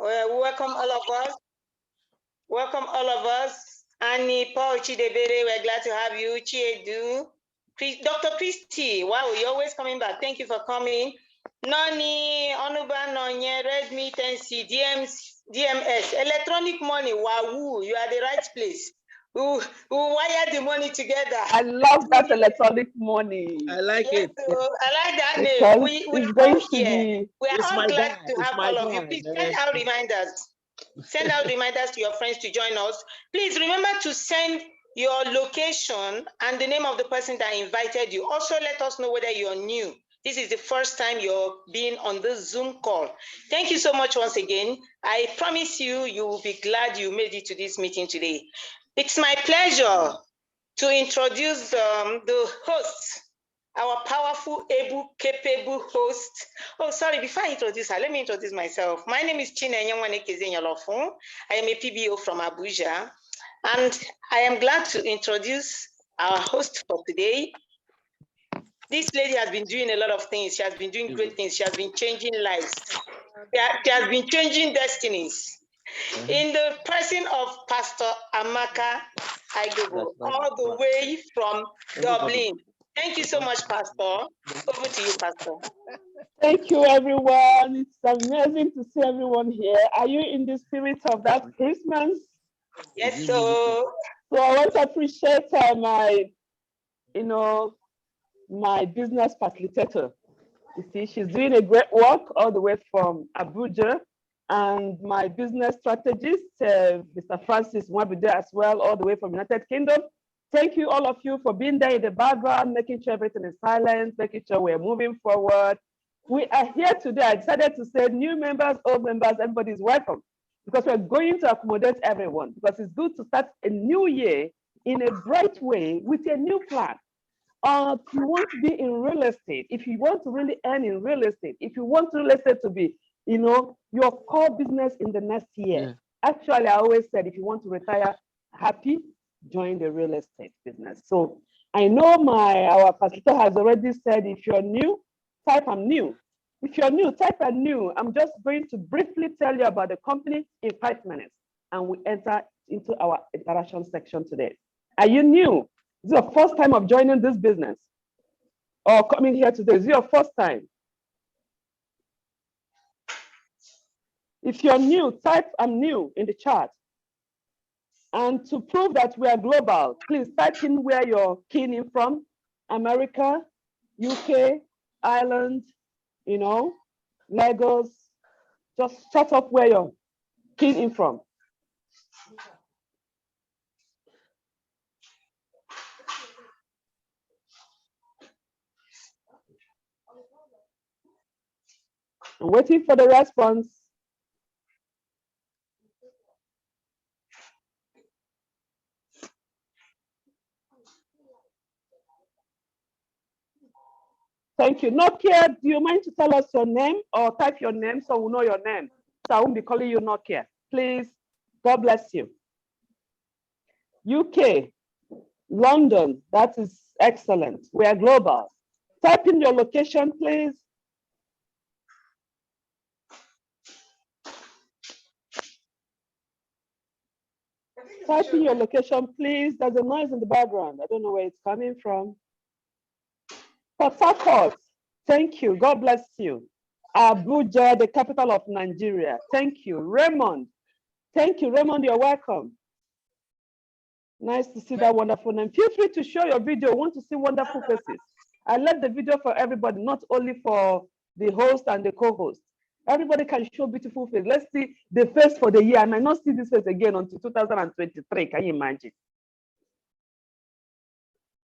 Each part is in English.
Welcome all of us. Welcome all of us. Annie, Paul, Chidebere, we're glad to have you. Chiedu, Dr. Christy, wow, you're always coming back. Thank you for coming. Noni, Onuba, Nonye, Redmi, NC, DMS, electronic money, wow, you are the right place. We wire the money together. I love that electronic money. I like it. I like that name. We are all here. We are all glad to have all of you. Please send out reminders. Send out reminders to your friends to join us. Please remember to send your location and the name of the person that invited you. Also, let us know whether you're new. This is the first time you're being on this Zoom call. Thank you so much once again. I promise you, you will be glad you made it to this meeting today. It's my pleasure to introduce the host, our powerful, able, capable host. Oh, sorry, before I introduce her, let me introduce myself. My name is Chinenye Nwaneke. I am a PBO from Abuja, and I am glad to introduce our host for today. This lady has been doing a lot of things. She has been doing great things. She has been changing lives. She has been changing destinies. In the person of Pastor Amaka Aigogo, all the way from Dublin. Thank you so much, Pastor. Over to you, Pastor. Thank you, everyone. It's amazing to see everyone here. Are you in the spirit of that Christmas? Yes, so I want to appreciate my business facilitator. You see, she's doing a great work all the way from Abuja. And my business strategist, Mr. Francis Mwabide as well, all the way from United Kingdom. Thank you, all of you, for being there in the background, making sure everything is silent, making sure we're moving forward. We are here today. I decided to say new members, old members, everybody is welcome, because we're going to accommodate everyone, because it's good to start a new year in a bright way with a new plan. If you want to be in real estate, if you want to really earn in real estate, if you want real estate to be your core business in the next year. Actually, I always said, if you want to retire happy, join the real estate business. So I know our facilitator has already said, if you're new, type I'm new. If you're new, type I'm new. I'm just going to briefly tell you about the company in 5 minutes, and we enter into our interaction section today. Are you new? Is it your first time of joining this business or coming here today? Is it your first time? If you're new, type I'm new in the chat. And to prove that we are global, please type in where you're keying in from. America, UK, Ireland, Lagos. Just shut up where you're keying in from. I'm waiting for the response. Thank you. Nokia, do you mind to tell us your name or type your name so we know your name? So I won't be calling you Nokia. Please, God bless you. UK, London, that is excellent. We are global. Type in your location, please. Type in your location, please. There's a noise in the background. I don't know where it's coming from. Port Harcourt, thank you. God bless you. Abuja, the capital of Nigeria. Thank you. Raymond, thank you. Raymond, you're welcome. Nice to see that wonderful name. Feel free to show your video. I want to see wonderful faces. I left the video for everybody, not only for the host and the co-host. Everybody can show beautiful face. Let's see the face for the year. I might not see this face again until 2023. Can you imagine?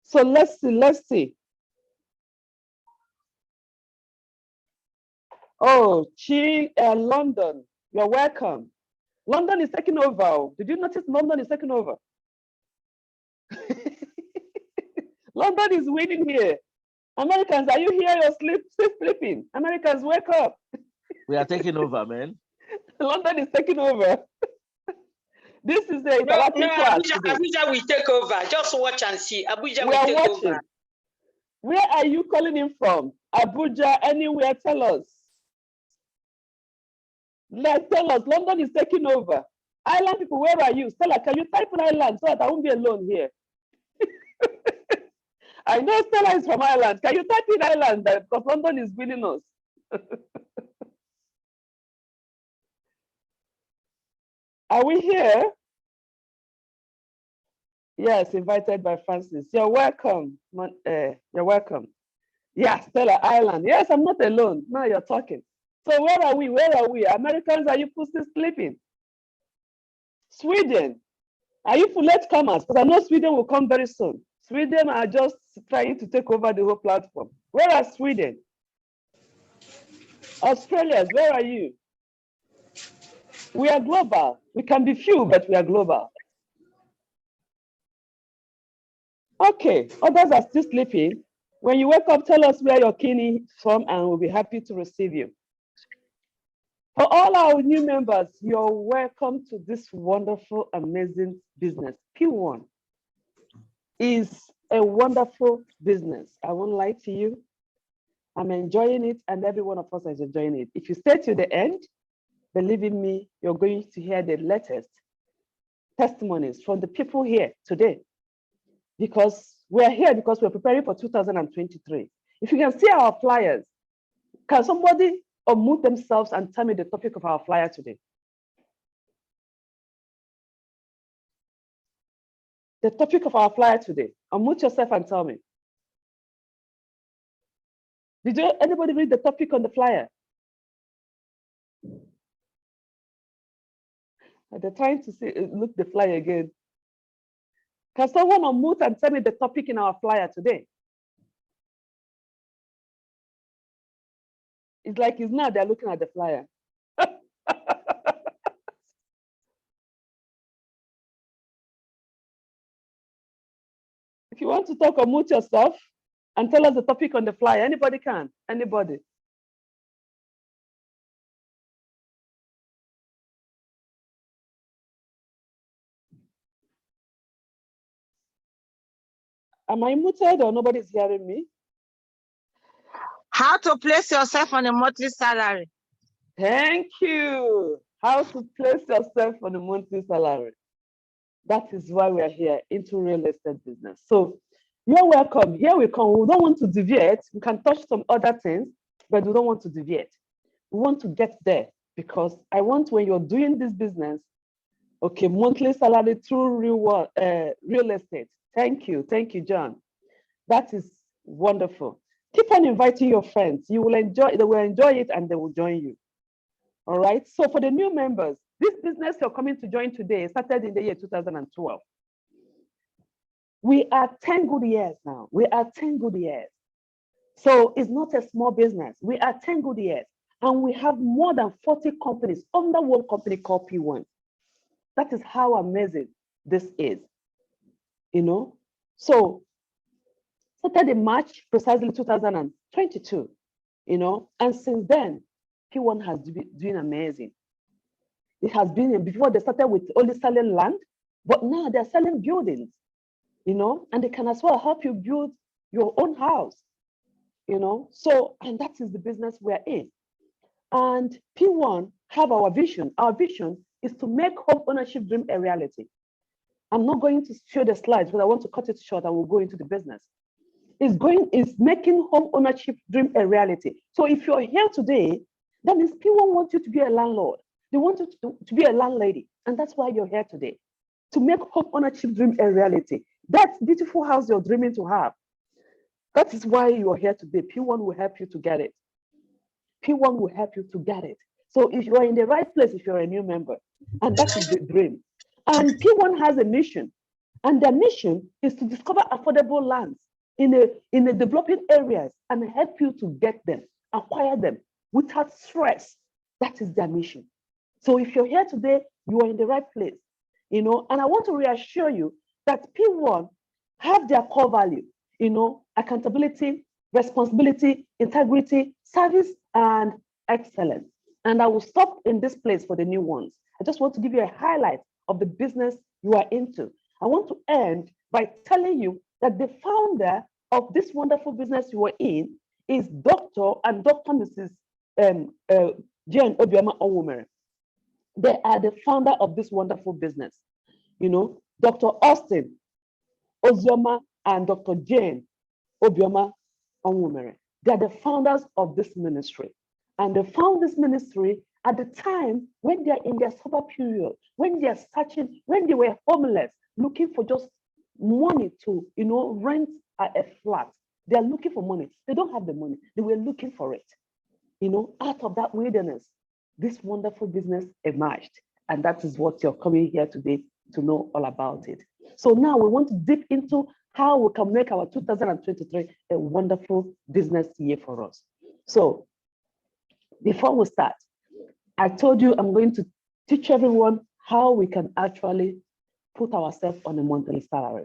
So let's see. Oh, London, you're welcome. London is taking over. Did you notice London is taking over? London is winning here. Americans, are you here? You're sleeping. Americans, wake up. We are taking over, man. London is taking over. This is the interactive class. Abuja will take over. Just watch and see. Abuja will take over. Where are you calling in from? Abuja, anywhere, tell us. Let's tell us, London is taking over. Island people, where are you? Stella, can you type in Ireland so that I won't be alone here? I know Stella is from Ireland. Can you type in Ireland? Because London is winning us. Are we here? Yes, invited by Francis. You're welcome. You're welcome. Yeah, Stella, Ireland. Yes, I'm not alone. Now you're talking. So where are we? Where are we? Americans, are you still sleeping? Sweden. Are you full latecomers? Because I know Sweden will come very soon. Sweden are just trying to take over the whole platform. Where are Sweden? Australians, where are you? We are global. We can be few, but we are global. Okay, others are still sleeping. When you wake up, tell us where you're keening from and we'll be happy to receive you. For all our new members, you're welcome to this wonderful, amazing business. Pwan is a wonderful business. I won't lie to you. I'm enjoying it and every one of us is enjoying it. If you stay to the end, believe in me, you're going to hear the latest testimonies from the people here today. Because we're here because we're preparing for 2023. If you can see our flyers, can somebody unmute themselves and tell me the topic of our flyer today? The topic of our flyer today. Unmute yourself and tell me. Did anybody read the topic on the flyer? They're trying to see, look the flyer again. Can someone unmute and tell me the topic in our flyer today? It's like it's now they're looking at the flyer. If you want to talk, unmute yourself and tell us the topic on the flyer. Anybody can, anybody. Am I muted or nobody's hearing me? How to place yourself on a monthly salary. Thank you. How to place yourself on a monthly salary. That is why we are here into real estate business. So you're welcome. Here we come. We don't want to deviate. We can touch some other things, but we don't want to deviate. We want to get there because I want when you're doing this business, okay, monthly salary through real estate. Thank you, John. That is wonderful. Keep on inviting your friends. You will enjoy. They will enjoy it, and they will join you. All right. So for the new members, this business you're coming to join today started in the year 2012. We are 10 good years now. We are 10 good years. So it's not a small business. We are 10 good years, and we have more than 40 companies under one company called Pwan. That is how amazing this is, you know. So started in March, precisely 2022, you know, and since then, Pwan has been doing amazing. It has been, before they started with only selling land, but now they're selling buildings, you know, and they can as well help you build your own house, you know. So, and that is the business we're in. And Pwan have our vision. Our vision is to make home ownership dream a reality. I'm not going to show the slides, but I want to cut it short and we'll go into the business. It's making home ownership dream a reality. So if you're here today, that means Pwan wants you to be a landlord. They want you to be a landlady. And that's why you're here today, to make home ownership dream a reality. That beautiful house you're dreaming to have. That is why you're here today. Pwan will help you to get it. Pwan will help you to get it. So if you're in the right place, if you're a new member, and that is the dream. And Pwan has a mission, and their mission is to discover affordable lands in the developing areas and help you to get them, acquire them without stress. That is their mission. So if you're here today, you are in the right place, you know, and I want to reassure you that Pwan have their core value, you know, accountability, responsibility, integrity, service, and excellence. And I will stop in this place for the new ones. I just want to give you a highlight of the business you are into. I want to end by telling you that the founder of this wonderful business you are in is Dr. and Dr. Mrs. Jane Obioma Onwumere. They are the founder of this wonderful business. You know, Dr. Austin Ozioma and Dr. Jane Obioma Onwumere. They are the founders of this ministry. And they found this ministry at the time when they are in their sober period, when they are searching, when they were homeless, looking for just money to, rent a flat. They are looking for money. They don't have the money. They were looking for it. Out of that wilderness, this wonderful business emerged. And that is what you're coming here today to know all about it. So now we want to dip into how we can make our 2023 a wonderful business year for us. So before we start, I told you I'm going to teach everyone how we can actually put ourselves on a monthly salary.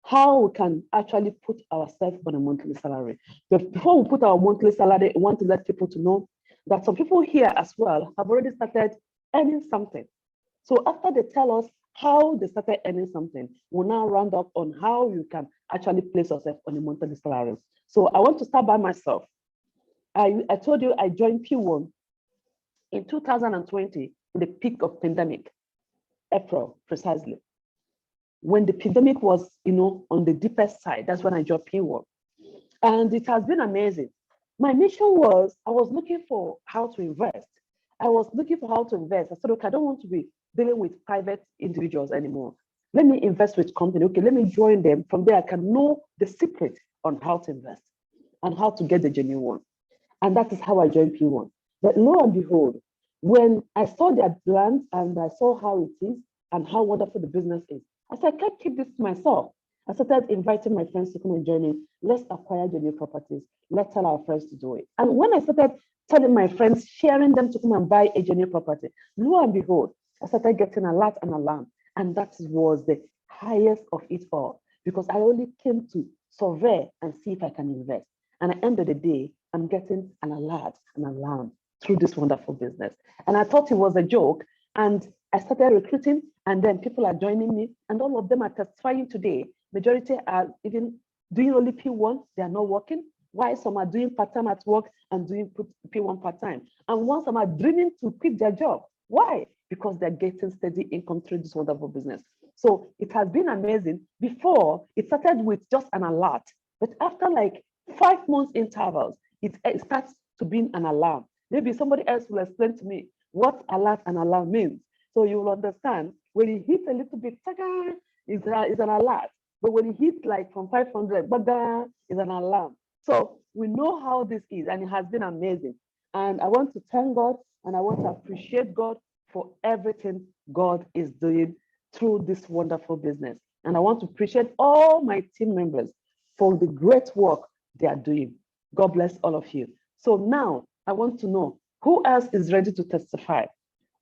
How we can actually put ourselves on a monthly salary. But before we put our monthly salary, I want to let people to know that some people here as well have already started earning something. So after they tell us how they started earning something, we'll now round up on how you can actually place yourself on a monthly salary. So I want to start by myself. I told you I joined Pwan in 2020, in the peak of pandemic, April precisely. When the pandemic was, on the deepest side, that's when I joined Pwan. And it has been amazing. My mission was, I was looking for how to invest. I said, okay, I don't want to be dealing with private individuals anymore. Let me invest with company. Okay, let me join them. From there, I can know the secret on how to invest and how to get the genuine one. And that is how I joined Pwan. But lo and behold, when I saw their plans and I saw how it is and how wonderful the business is, I said, I can't keep this to myself. I started inviting my friends to come and join me. Let's acquire genuine properties. Let's tell our friends to do it. And when I started telling my friends, sharing them to come and buy a genuine property, lo and behold, I started getting a lot and alarm. And that was the highest of it all, because I only came to survey and see if I can invest. And at the end of the day, I'm getting an alert, an alarm through this wonderful business. And I thought it was a joke. And I started recruiting, and then people are joining me, and all of them are testifying today. Majority are even doing only P1, they are not working. While some are doing part-time at work and doing P1 part-time. And once some are dreaming to quit their job. Why? Because they're getting steady income through this wonderful business. So it has been amazing. Before, it started with just an alert, but after like 5 months intervals, it starts to be an alarm. Maybe somebody else will explain to me what alert and alarm means. So you will understand when it hits a little bit, it's an alert. But when it hits like from 500, it's an alarm. So we know how this is, and it has been amazing. And I want to thank God, and I want to appreciate God for everything God is doing through this wonderful business. And I want to appreciate all my team members for the great work they are doing. God bless all of you. So now I want to know who else is ready to testify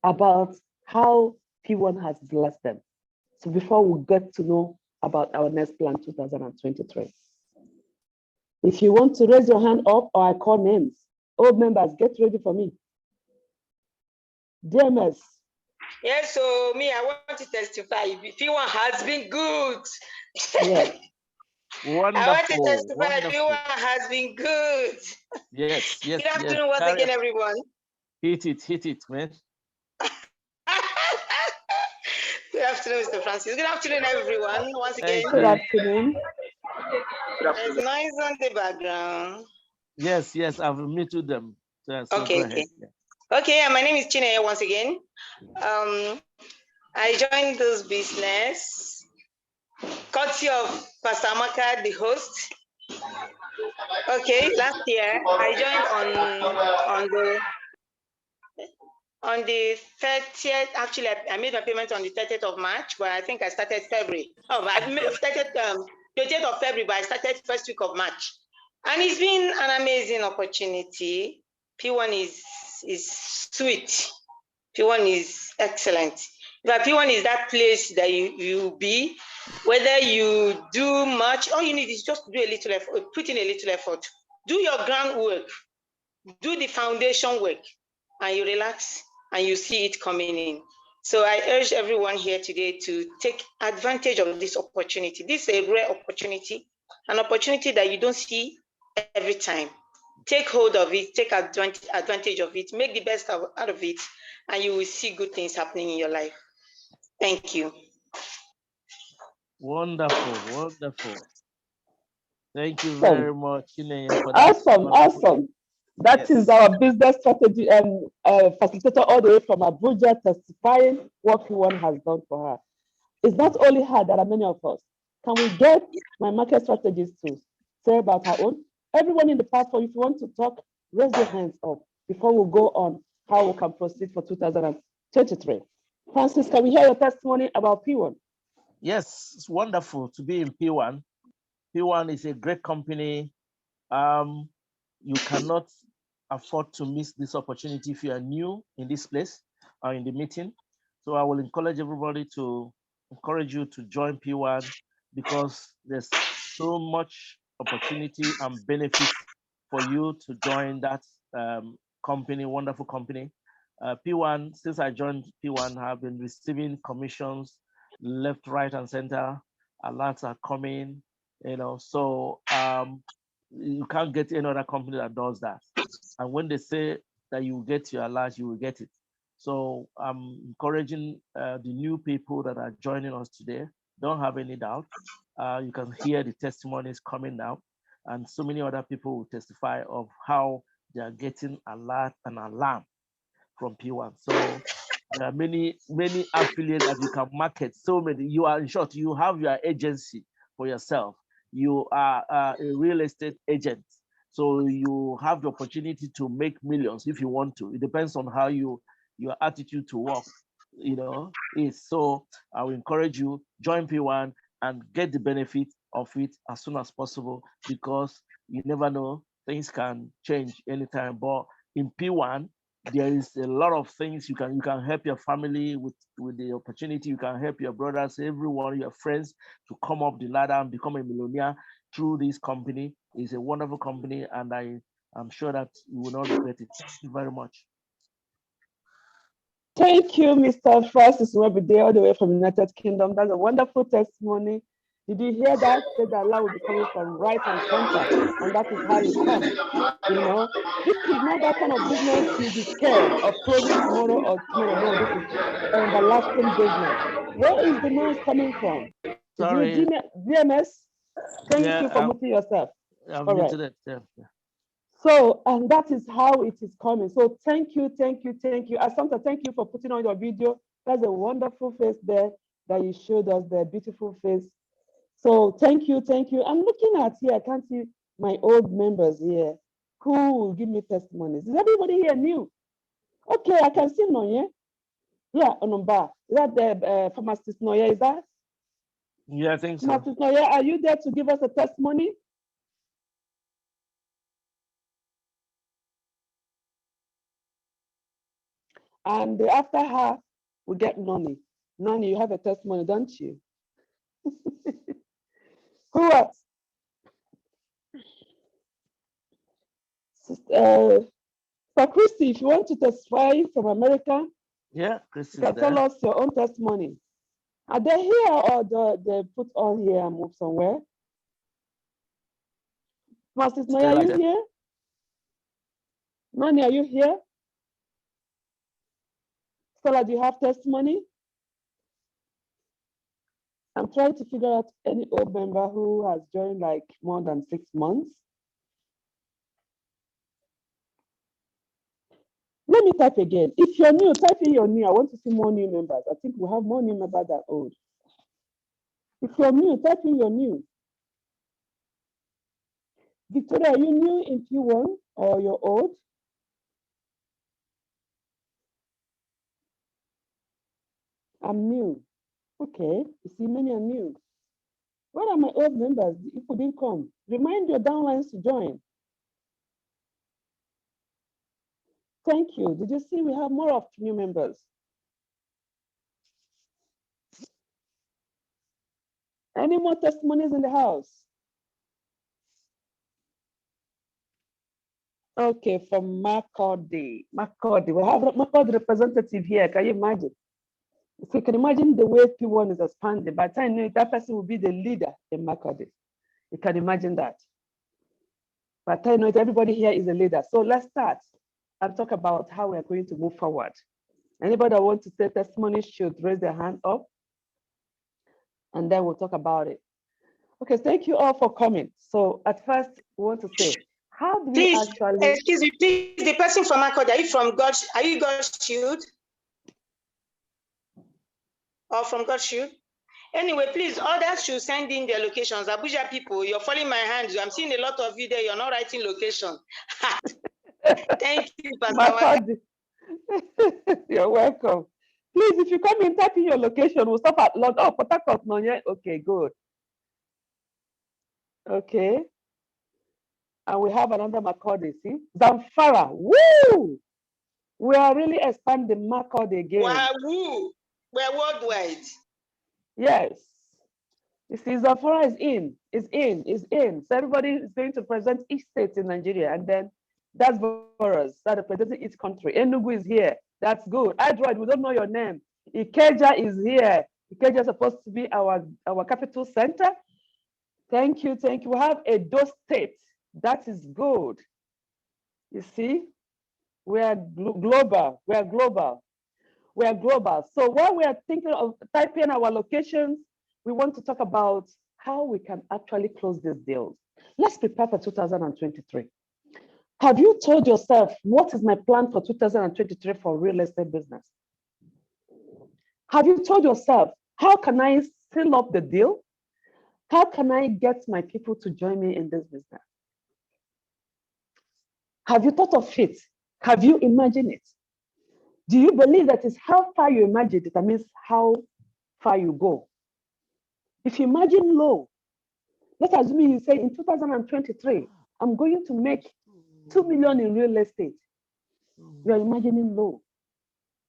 about how P1 has blessed them. So before we get to know about our next plan 2023. If you want to raise your hand up, or I call names, old members, get ready for me. DMS. Yes, so me, I want to testify. P1 has been good. Yes. Wonderful. I want to testify. P1 has been good. Yes. Good afternoon once again, everyone. Hit it, man. Good afternoon, Mr. Francis. Good afternoon, everyone. Once again. Good afternoon. There's noise on the background. Yes, I've muted them. So okay. Okay, my name is Chineye once again. I joined this business courtesy of Pastor Amaka, the host. Okay, last year I joined on the 30th. Actually, I made my payment on the 30th of March, but I think I started February. Oh, I started 30th of February, but I started first week of March. And it's been an amazing opportunity. P1 is sweet. P1 is excellent. But P1 is that place that you be, whether you do much, all you need is just to do a little effort, put in a little effort. Do your groundwork, do the foundation work, and you relax and you see it coming in. So I urge everyone here today to take advantage of this opportunity. This is a rare opportunity, an opportunity that you don't see every time. Take hold of it, take advantage of it, make the best out of it, and you will see good things happening in your life. Thank you. Wonderful, wonderful. Thank you very much, Chinenye, for that. Awesome. That is our business strategy facilitator all the way from Abuja testifying what Pwan has done for her. It's not only her, there are many of us. Can we get my market strategist to say about her own? Everyone in the platform, if you want to talk, raise your hands up before we go on how we can proceed for 2023. Francis, can we hear your testimony about Pwan? Yes, it's wonderful to be in Pwan. Pwan is a great company. You cannot afford to miss this opportunity if you are new in this place or in the meeting. So I will encourage everybody to encourage you to join Pwan because there's so much opportunity and benefits for you to join that company, wonderful company. Pwan, since I joined Pwan, I've been receiving commissions left, right, and center. Alerts are coming, so you can't get any other company that does that. And when they say that you get your alert, you will get it. So I'm encouraging the new people that are joining us today. Don't have any doubt. You can hear the testimonies coming now, and so many other people will testify of how they are getting alert and alarm from Pwan. So there are many affiliates that you can market. So many. You are, in short, you have your agency for yourself. You are a real estate agent. So you have the opportunity to make millions if you want to. It depends on how your attitude to work, is. So I will encourage you, join Pwan and get the benefit of it as soon as possible, because you never know, things can change anytime. But in Pwan, there is a lot of things you can help your family with the opportunity. You can help your brothers, everyone, your friends, to come up the ladder and become a millionaire through this company. It's a wonderful company, and I'm sure that you will not regret it. Thank you very much. Thank you, Mr. Francis Webide, all the way from United Kingdom. That's a wonderful testimony. Did you hear that? Said that Allah will be coming from right and center, and that is how it comes. If it's not that kind of business, you'll be scared of closing tomorrow or tomorrow. No, this is everlasting business. Where is the noise coming from? Sorry. Is it DMS? Thank you for muting yourself. I've muted it. Yeah. So, and that is how it is coming. So thank you. Asante, thank you for putting on your video. That's a wonderful face there that you showed us, the beautiful face. So thank you. I'm looking at here, I can't see my old members here who will give me testimonies. Is everybody here new? Okay, I can see Noye. Yeah, Onumba. Is that the pharmacist Noye, is that? Yeah, I think so. Pharmacist Noye, are you there to give us a testimony? And after her, we get Noni. Noni, you have a testimony, don't you? Who else? For Christy, if you want to testify from America, yeah, Christy, you can tell us your own testimony. Are they here or they put on here and move somewhere? Mrs. Noya, are you here? Noni, are you here? Stella, do you have testimony? I'm trying to figure out any old member who has joined like more than 6 months. Let me type again. If you're new, type in your new. I want to see more new members. I think we have more new members than old. If you're new, type in your new. Victoria, are you new in Q1 or you're old? I'm new. Okay, you see, many are new. Where are my old members? If you didn't come, remind your downlines to join. Thank you. Did you see we have more of new members? Any more testimonies in the house? Okay, from Makurdi. We have a Makurdi representative here. Can you imagine? So you can imagine the way P1 is expanding. By the time you know, that person will be the leader in Makurdi. You can imagine that. By the time you know, everybody here is a leader. So let's start and talk about how we're going to move forward. Anybody that wants to say testimony should raise their hand up, and then we'll talk about it. Okay, thank you all for coming. So at first, we want to say, how do we actually... Excuse me, please, the person from Akod, are you God's Shield? Or from God's Shield? Anyway, please, others should send in their locations. Abuja people, you're following my hand. I'm seeing a lot of you there. You're not writing location. Thank you, Pastor. You're welcome. Please, if you come in, type in your location. We'll stop at Lord. Oh, Port Harcourt, no, yeah. Okay, good. Okay. And we have another Makurdi, see? Zamfara, woo! We are really expanding Makurdi again. Wow, woo! We're worldwide. Yes. You see, Zamfara is in. So everybody is going to present each state in Nigeria, and then that's for us, that representing each country. Enugu is here. That's good. Adroid, we don't know your name. Ikeja is here. Ikeja is supposed to be our capital center. Thank you. We have Edo State. That is good. You see, we are global. So while we are thinking of typing our locations, we want to talk about how we can actually close these deals. Let's prepare for 2023. Have you told yourself, what is my plan for 2023 for real estate business? Have you told yourself, how can I seal up the deal? How can I get my people to join me in this business? Have you thought of it? Have you imagined it? Do you believe that is how far you imagine it? That means how far you go. If you imagine low, let's assume you say in 2023, I'm going to make 2 million in real estate. You're imagining low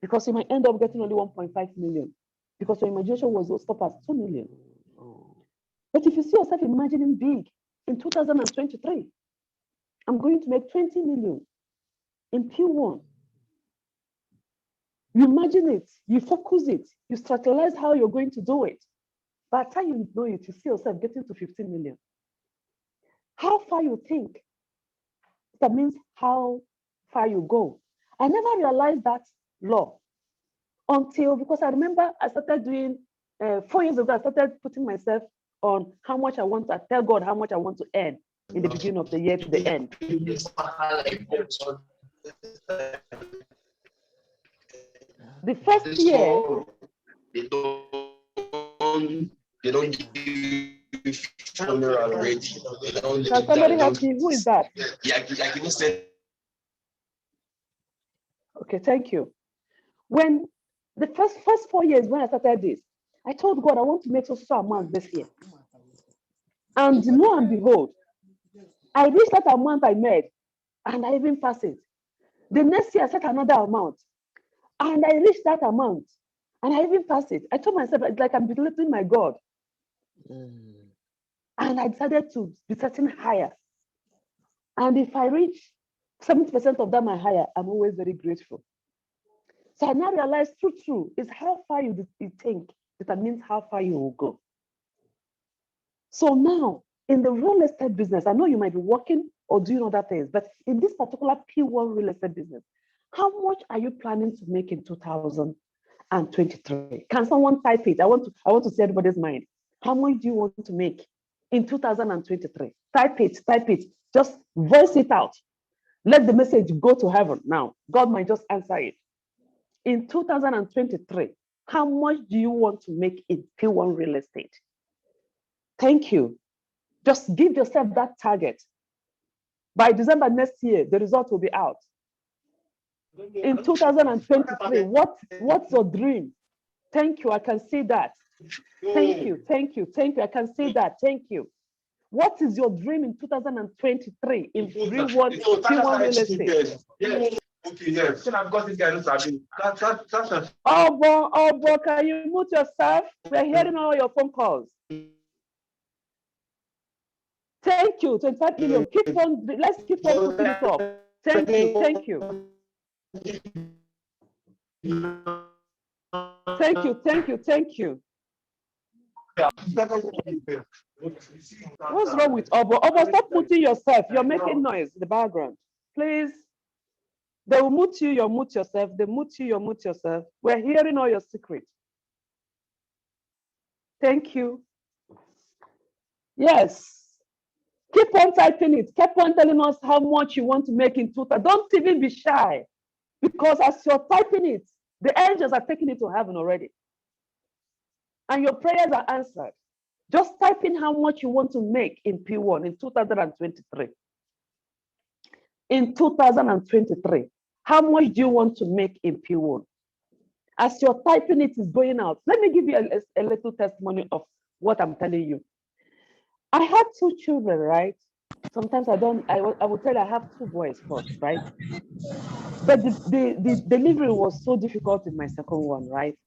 because you might end up getting only 1.5 million because your imagination was stopped at 2 million. But if you see yourself imagining big in 2023, I'm going to make 20 million in P1. You imagine it, you focus it, you strategize how you're going to do it. By the time you know it, you see yourself getting to 15 million. How far you think, that means how far you go. I never realized that law until, because I remember I started doing, 4 years ago, I started putting myself on how much I want to, tell God how much I want to earn in the beginning of the year to the end. The first year, they don't give you funeral rate. Can somebody help me? Who is that? Yeah, I can say. Okay, thank you. When the first 4 years when I started this, I told God I want to make so amount this year. And lo and behold, I reached that amount I made, and I even passed it. The next year I set another amount, and I reached that amount, and I even passed it. I told myself, it's like I'm belittling my God. And I decided to be setting higher. And if I reach 70% of that my higher, I'm always very grateful. So I now realize true is how far you think determines how far you will go. So now in the real estate business, I know you might be working or doing other things, but in this particular P1 real estate business, how much are you planning to make in 2023? Can someone type it? I want to see everybody's mind. How much do you want to make in 2023? Type it. Just voice it out. Let the message go to heaven now. God might just answer it. In 2023, how much do you want to make in P1 real estate? Thank you. Just give yourself that target. By December next year, the result will be out. In 2023, what's your dream? Thank you, I can see that. Thank you, I can see that, thank you. What is your dream in 2023 in P1 real estate? Okay, yes. Because this guy knows Oh, can you mute yourself? We're hearing all your phone calls. Thank you, 25 million. Let's keep on putting it up. Thank you. Thank you. What's wrong with Obo? Obo, stop putting yourself. You're making noise in the background. Please. They will mute you, you'll mute yourself. They mute you, you'll mute yourself. We're hearing all your secrets. Thank you. Yes. Keep on typing it. Keep on telling us how much you want to make in total. Don't even be shy. Because as you're typing it, the angels are taking it to heaven already. And your prayers are answered. Just type in how much you want to make in P1 in 2023. In 2023, how much do you want to make in P1? As you're typing it is going out. Let me give you a little testimony of what I'm telling you. I had 2 children, right? Sometimes I will tell you I have 2 boys first, right? But the delivery was so difficult in my second one, right?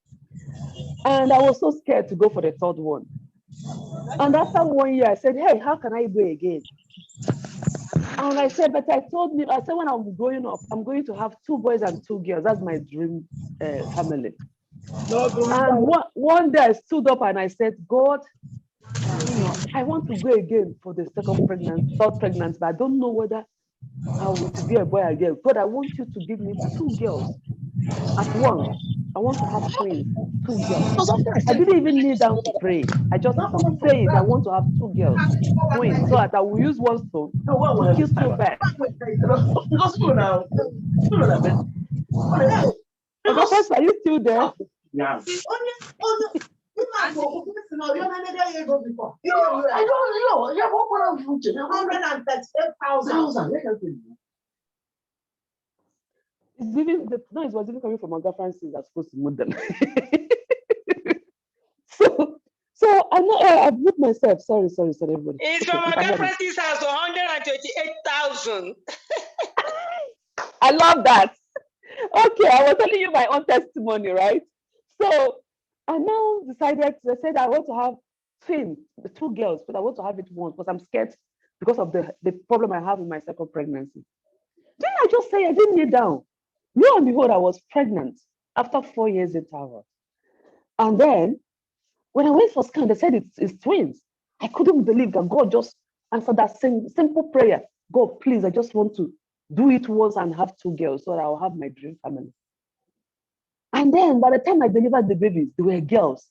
And I was so scared to go for the third one. And after 1 year, I said, hey, how can I go again? And I said, but I said, when I'm growing up, I'm going to have 2 boys and 2 girls. That's my dream family. And one day I stood up and I said, God, I want to go again for the third pregnancy, but I don't know whether I will be a boy or a girl. God, I want you to give me 2 girls at once. I want to have twins, 2 girls. I didn't even kneel down to pray. I just say it. I want to have 2 girls, twins, so that I will use one stone to kill 2 birds. Okay, first, are you still there? Yeah. I don't It's even the noise was even coming from Oga Francis that's supposed to move them. so I know I've moved myself. Sorry, everybody. It's from Oga Francis house 128,000. I love that. Okay, I was telling you my own testimony, right? So I now decided, I said I want to have twins, the 2 girls, but I want to have it once because I'm scared because of the problem I have in my second pregnancy. Didn't I just say I didn't kneel down? Lo and behold, I was pregnant after 4 years interval. And then when I went for scan, they said it's twins. I couldn't believe that God just answered that simple prayer. God, please, I just want to do it once and have 2 girls so that I'll have my dream family. And then by the time I delivered the babies, they were girls.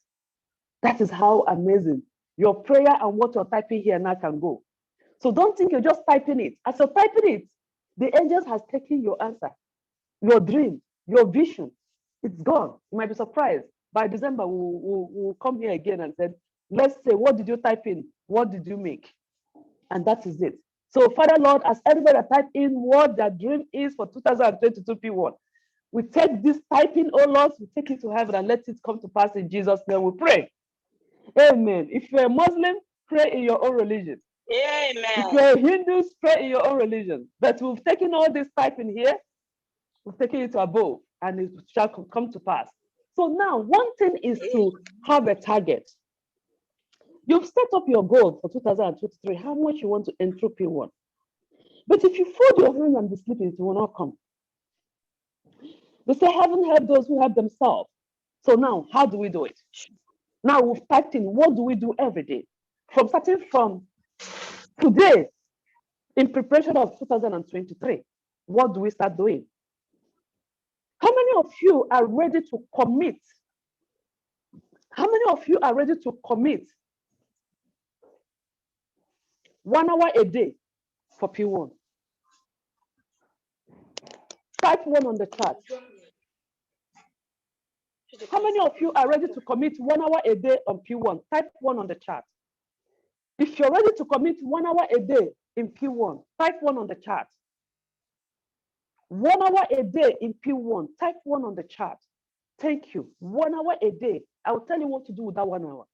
That is how amazing your prayer and what you're typing here now can go. So don't think you're just typing it. As you're typing it, the angels has taken your answer, your dream, your vision. It's gone. You might be surprised. By December, we'll come here again and say, let's say, what did you type in? What did you make? And that is it. So Father Lord, as everybody type in what their dream is for 2022 P1, we take this typing, oh Lord, we take it to heaven and let it come to pass in Jesus' name. We pray. Amen. If you're a Muslim, pray in your own religion. Amen. If you're a Hindu, pray in your own religion. But we've taken all this typing here, we've taken it to above, and it shall come to pass. So now, one thing is to have a target. You've set up your goal for 2023, how much you want to enter P1. But if you fold your hands and be sleeping, it will not come. They say heaven help those who help themselves. So now, how do we do it? Now we've typed in, what do we do every day? Starting from today, in preparation of 2023, what do we start doing? How many of you are ready to commit? How many of you are ready to commit 1 hour a day for P1? Type 1 on the chat. How many of you are ready to commit 1 hour a day on P1? Type 1 on the chat. If you're ready to commit 1 hour a day in P1, type 1 on the chat. 1 hour a day in P1, type 1 on the chat. Thank you. 1 hour a day. I'll tell you what to do with that 1 hour.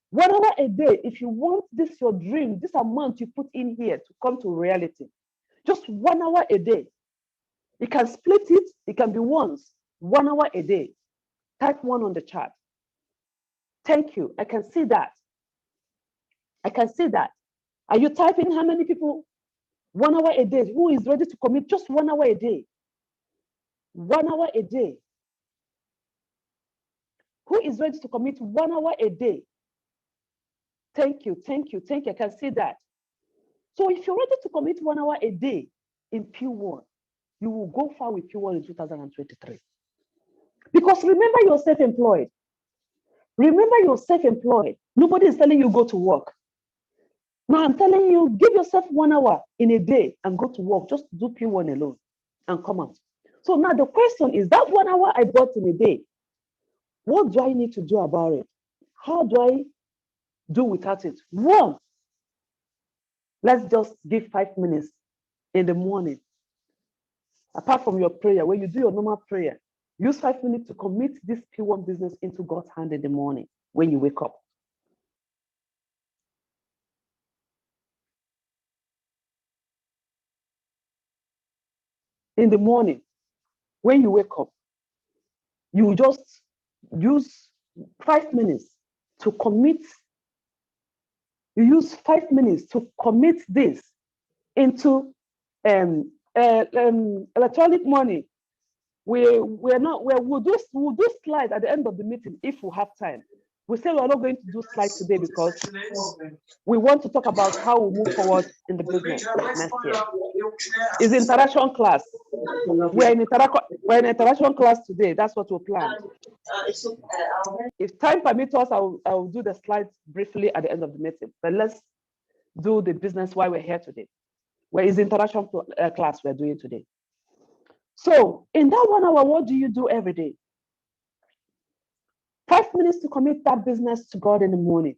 1 hour a day, if you want this, your dream, this amount you put in here to come to reality, just 1 hour a day. You can split it, it can be once, 1 hour a day. Type 1 on the chat. Thank you. I can see that. I can see that. Are you typing how many people? 1 hour a day. Who is ready to commit just 1 hour a day? 1 hour a day. Who is ready to commit 1 hour a day? Thank you, thank you, thank you. I can see that. So if you're ready to commit 1 hour a day in P1, you will go far with P1 in 2023. Because remember, you're self-employed. Remember, you're self-employed. Nobody is telling you go to work. Now I'm telling you, give yourself 1 hour in a day and go to work. Just do P1 alone and come out. So now the question is, that 1 hour I got in a day, what do I need to do about it? How do I do without it? One, let's just give 5 minutes in the morning. Apart from your prayer, when you do your normal prayer, use 5 minutes to commit this P1 business into God's hand in the morning when you wake up. In the morning, when you wake up, you just use 5 minutes to commit. You use 5 minutes to commit this into electronic money. We'll do slides at the end of the meeting if we have time. We say we're not going to do slides today because we want to talk about how we move forward in the business next year. It's interaction class. We're in interaction class today. That's what we planned. If time permits us, I'll do the slides briefly at the end of the meeting. But let's do the business while we're here today. Where is interaction class we're doing today? So in that 1 hour, what do you do every day? 5 minutes to commit that business to God in the morning.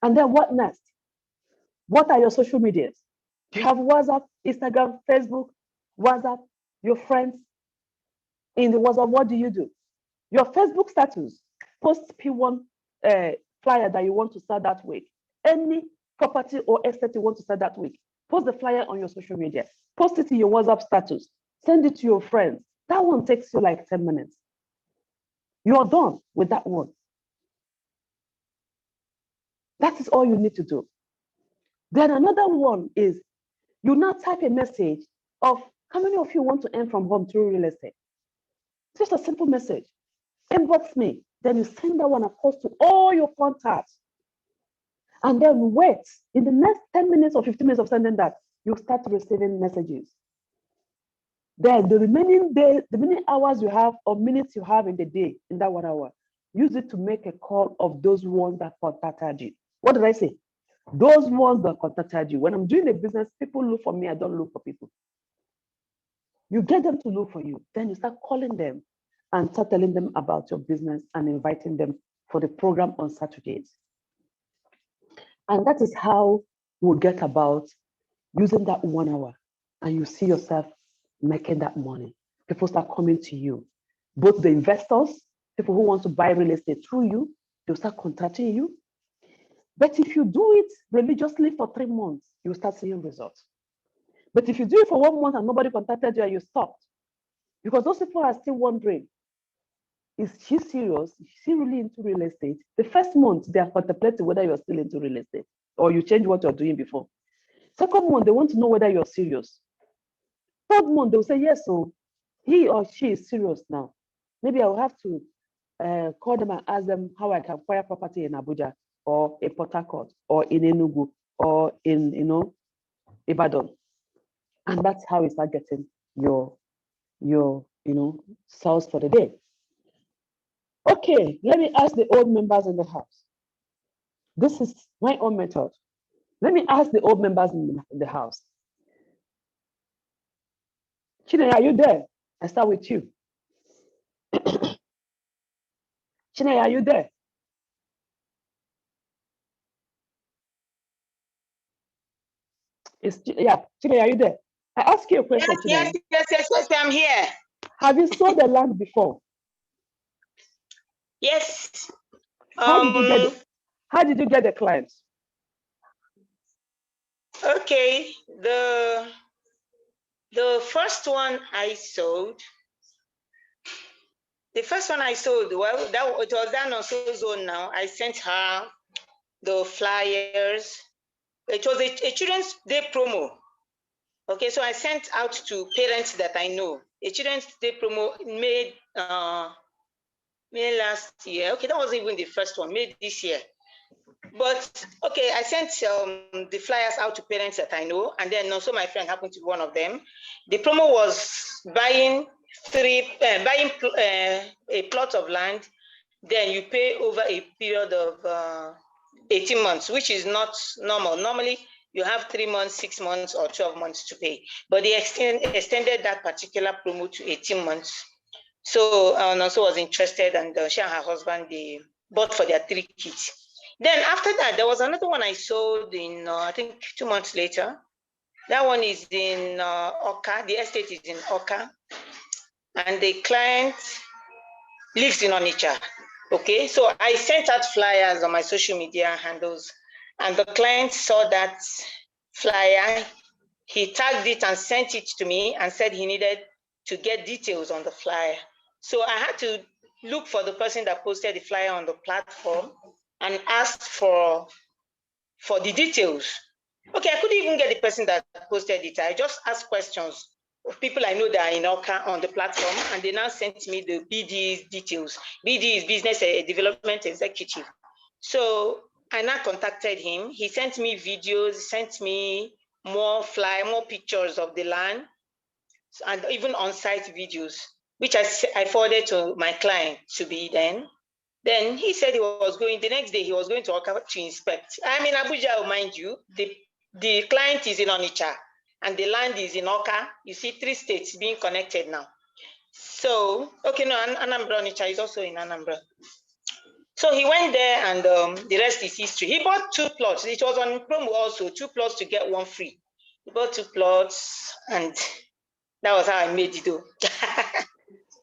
And then what next? What are your social medias? Do you have WhatsApp, Instagram, Facebook, WhatsApp, your friends? In the WhatsApp, what do you do? Your Facebook status, post P1 flyer that you want to start that week. Any property or estate you want to start that week. Post the flyer on your social media. Post it in your WhatsApp status. Send it to your friends. That one takes you like 10 minutes. You're done with that one. That is all you need to do. Then another one is you now type a message of how many of you want to earn from home through real estate. Just a simple message. Inbox me. Then you send that one across to all your contacts. And then wait. In the next 10 minutes or 15 minutes of sending that, you start receiving messages. Then the remaining hours you have or minutes you have in the day, in that 1 hour, use it to make a call of those ones that contacted you. What did I say? Those ones that contacted you. When I'm doing a business, people look for me. I don't look for people. You get them to look for you. Then you start calling them and start telling them about your business and inviting them for the program on Saturdays. And that is how we'll get about using that 1 hour. And you see yourself making that money. People start coming to you. Both the investors, people who want to buy real estate through you, they'll start contacting you. But if you do it religiously for 3 months, you'll start seeing results. But if you do it for 1 month and nobody contacted you and you stopped, because those people are still wondering, is she serious? Is she really into real estate? The first month, they are contemplating whether you're still into real estate or you change what you're doing before. Second month, they want to know whether you're serious. Third month, they'll say, yes, so he or she is serious now. Maybe I'll have to call them and ask them how I can acquire property in Abuja or in Port Harcourt or in Enugu or in, Ibadan. And that's how you start getting your sales for the day. Okay, let me ask the old members in the house. This is my own method. Let me ask the old members in the house. Chinaya, are you there? I start with you. Chinaya, are you there? Chinaya, are you there? I ask you a question. Yes, I'm here. Have you sold the land before? Yes. How did you get the clients? Okay, the first one I sold. The first one I sold, well, it was done on Zone now. I sent her the flyers. It was a Children's Day promo. Okay, so I sent out to parents that I know. A Children's Day promo made May last year. Okay, that wasn't even the first one, made this year. But okay, I sent the flyers out to parents that I know, and then also my friend happened to be one of them. The promo was buying a plot of land, then you pay over a period of 18 months, which is not normal. Normally, you have 3 months, 6 months, or 12 months to pay. But they extended that particular promo to 18 months. So Nonso was interested, and she and her husband, they bought for their 3 kids. Then after that, there was another one I sold in, I think 2 months later. That one is in Oka. The estate is in Oka. And the client lives in Onitsha. Okay, so I sent out flyers on my social media handles, and the client saw that flyer. He tagged it and sent it to me and said he needed to get details on the flyer. So I had to look for the person that posted the flyer on the platform and asked for the details. Okay, I couldn't even get the person that posted it. I just asked questions of people I know that are in Oka on the platform, and they now sent me the BD's details. BD is Business Development Executive. So I now contacted him. He sent me videos, sent me more pictures of the land, and even on-site videos, which I forwarded to my client to be then. Then he said he was going, the next day he was going to Oka to inspect. I'm in Abuja, mind you. The client is in Onitsha and the land is in Oka. You see 3 states being connected now. So, okay, no, Anambra, Onitsha is also in Anambra. So he went there, and the rest is history. He bought 2 plots. It was on promo also, 2 plots to get 1 free. He bought 2 plots, and that was how I made it though.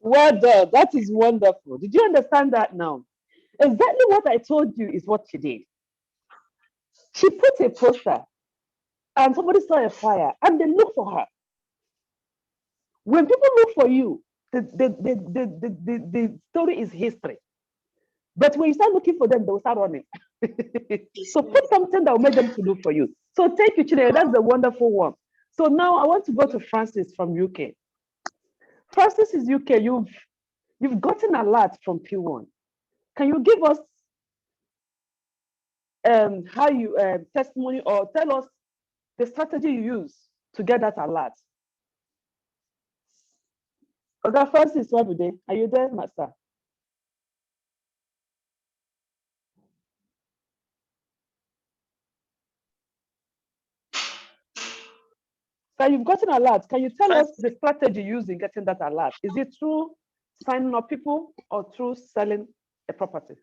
Well done. That is wonderful. Did you understand that now? Exactly what I told you is what she did. She put a poster and somebody saw a flyer and they look for her. When people look for you, the story is history. But when you start looking for them, they will start running. So put something that will make them to look for you. So thank you, Chineke. That's a wonderful one. So now I want to go to Francis from UK. Francis is UK. You've gotten a lot from P1. Can you give us how you testimony, or tell us the strategy you use to get that alert? Okay, Francis, are you there, Master? So you've gotten alert. Can you tell us the strategy you use in getting that alert? Is it through signing up people or through selling a property?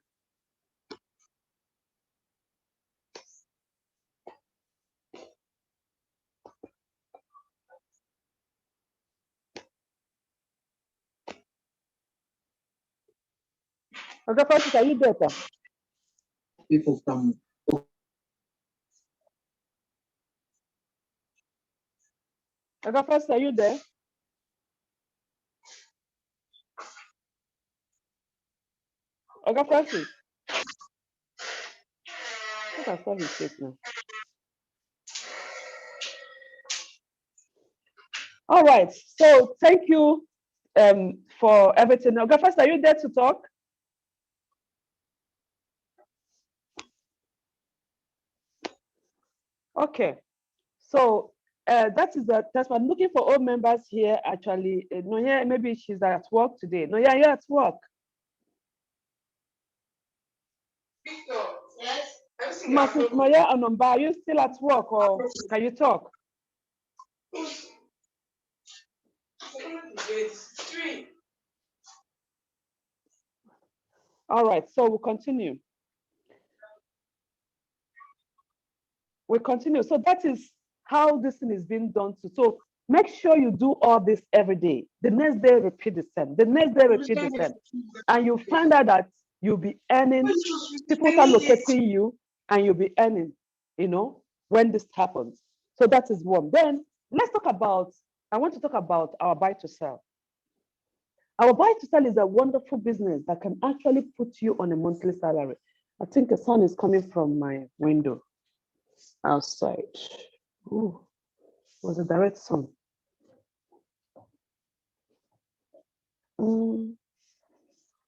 Okay, Francis, are you there? People come. Okay, Francis, are you there? Okay, Francis. I think I saw his face now. All right. So thank you for everything. Okay, Francis, are you there to talk? Okay. So that's why I'm looking for all members here. Actually, Noya, maybe she's at work today. Noya, you're at work. Victor, yes. Noya Anomba, are you still at work, or can you talk? All right. So we'll continue. So that is how this thing is being done. So make sure you do all this every day. The next day, repeat the same. The next day, repeat the same. And you find out that you'll be earning, people start locating you, and you'll be earning, when this happens. So that is one. Then let's talk about, I want to talk about our buy to sell. Our buy to sell is a wonderful business that can actually put you on a monthly salary. I think the sun is coming from my window outside. Ooh, was a direct sun.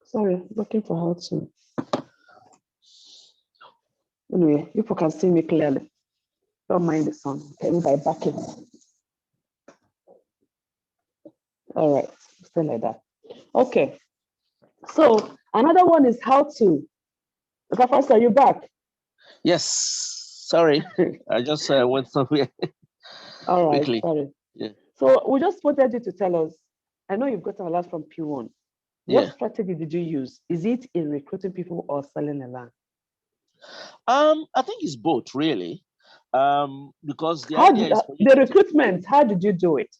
Sorry, looking for how to. Anyway, people can see me clearly. Don't mind the sun. Okay, by backing. All right, stay like that. Okay. So another one is how to. Professor, are you back? Yes. Sorry, I just went somewhere. All right, quickly. sorry. Yeah. So we just wanted you to tell us. I know you've got a lot from Pwan. What Yeah. strategy did you use? Is it in recruiting people or selling a land? I think it's both, really. Because the idea is for you the recruitment. How did you do it?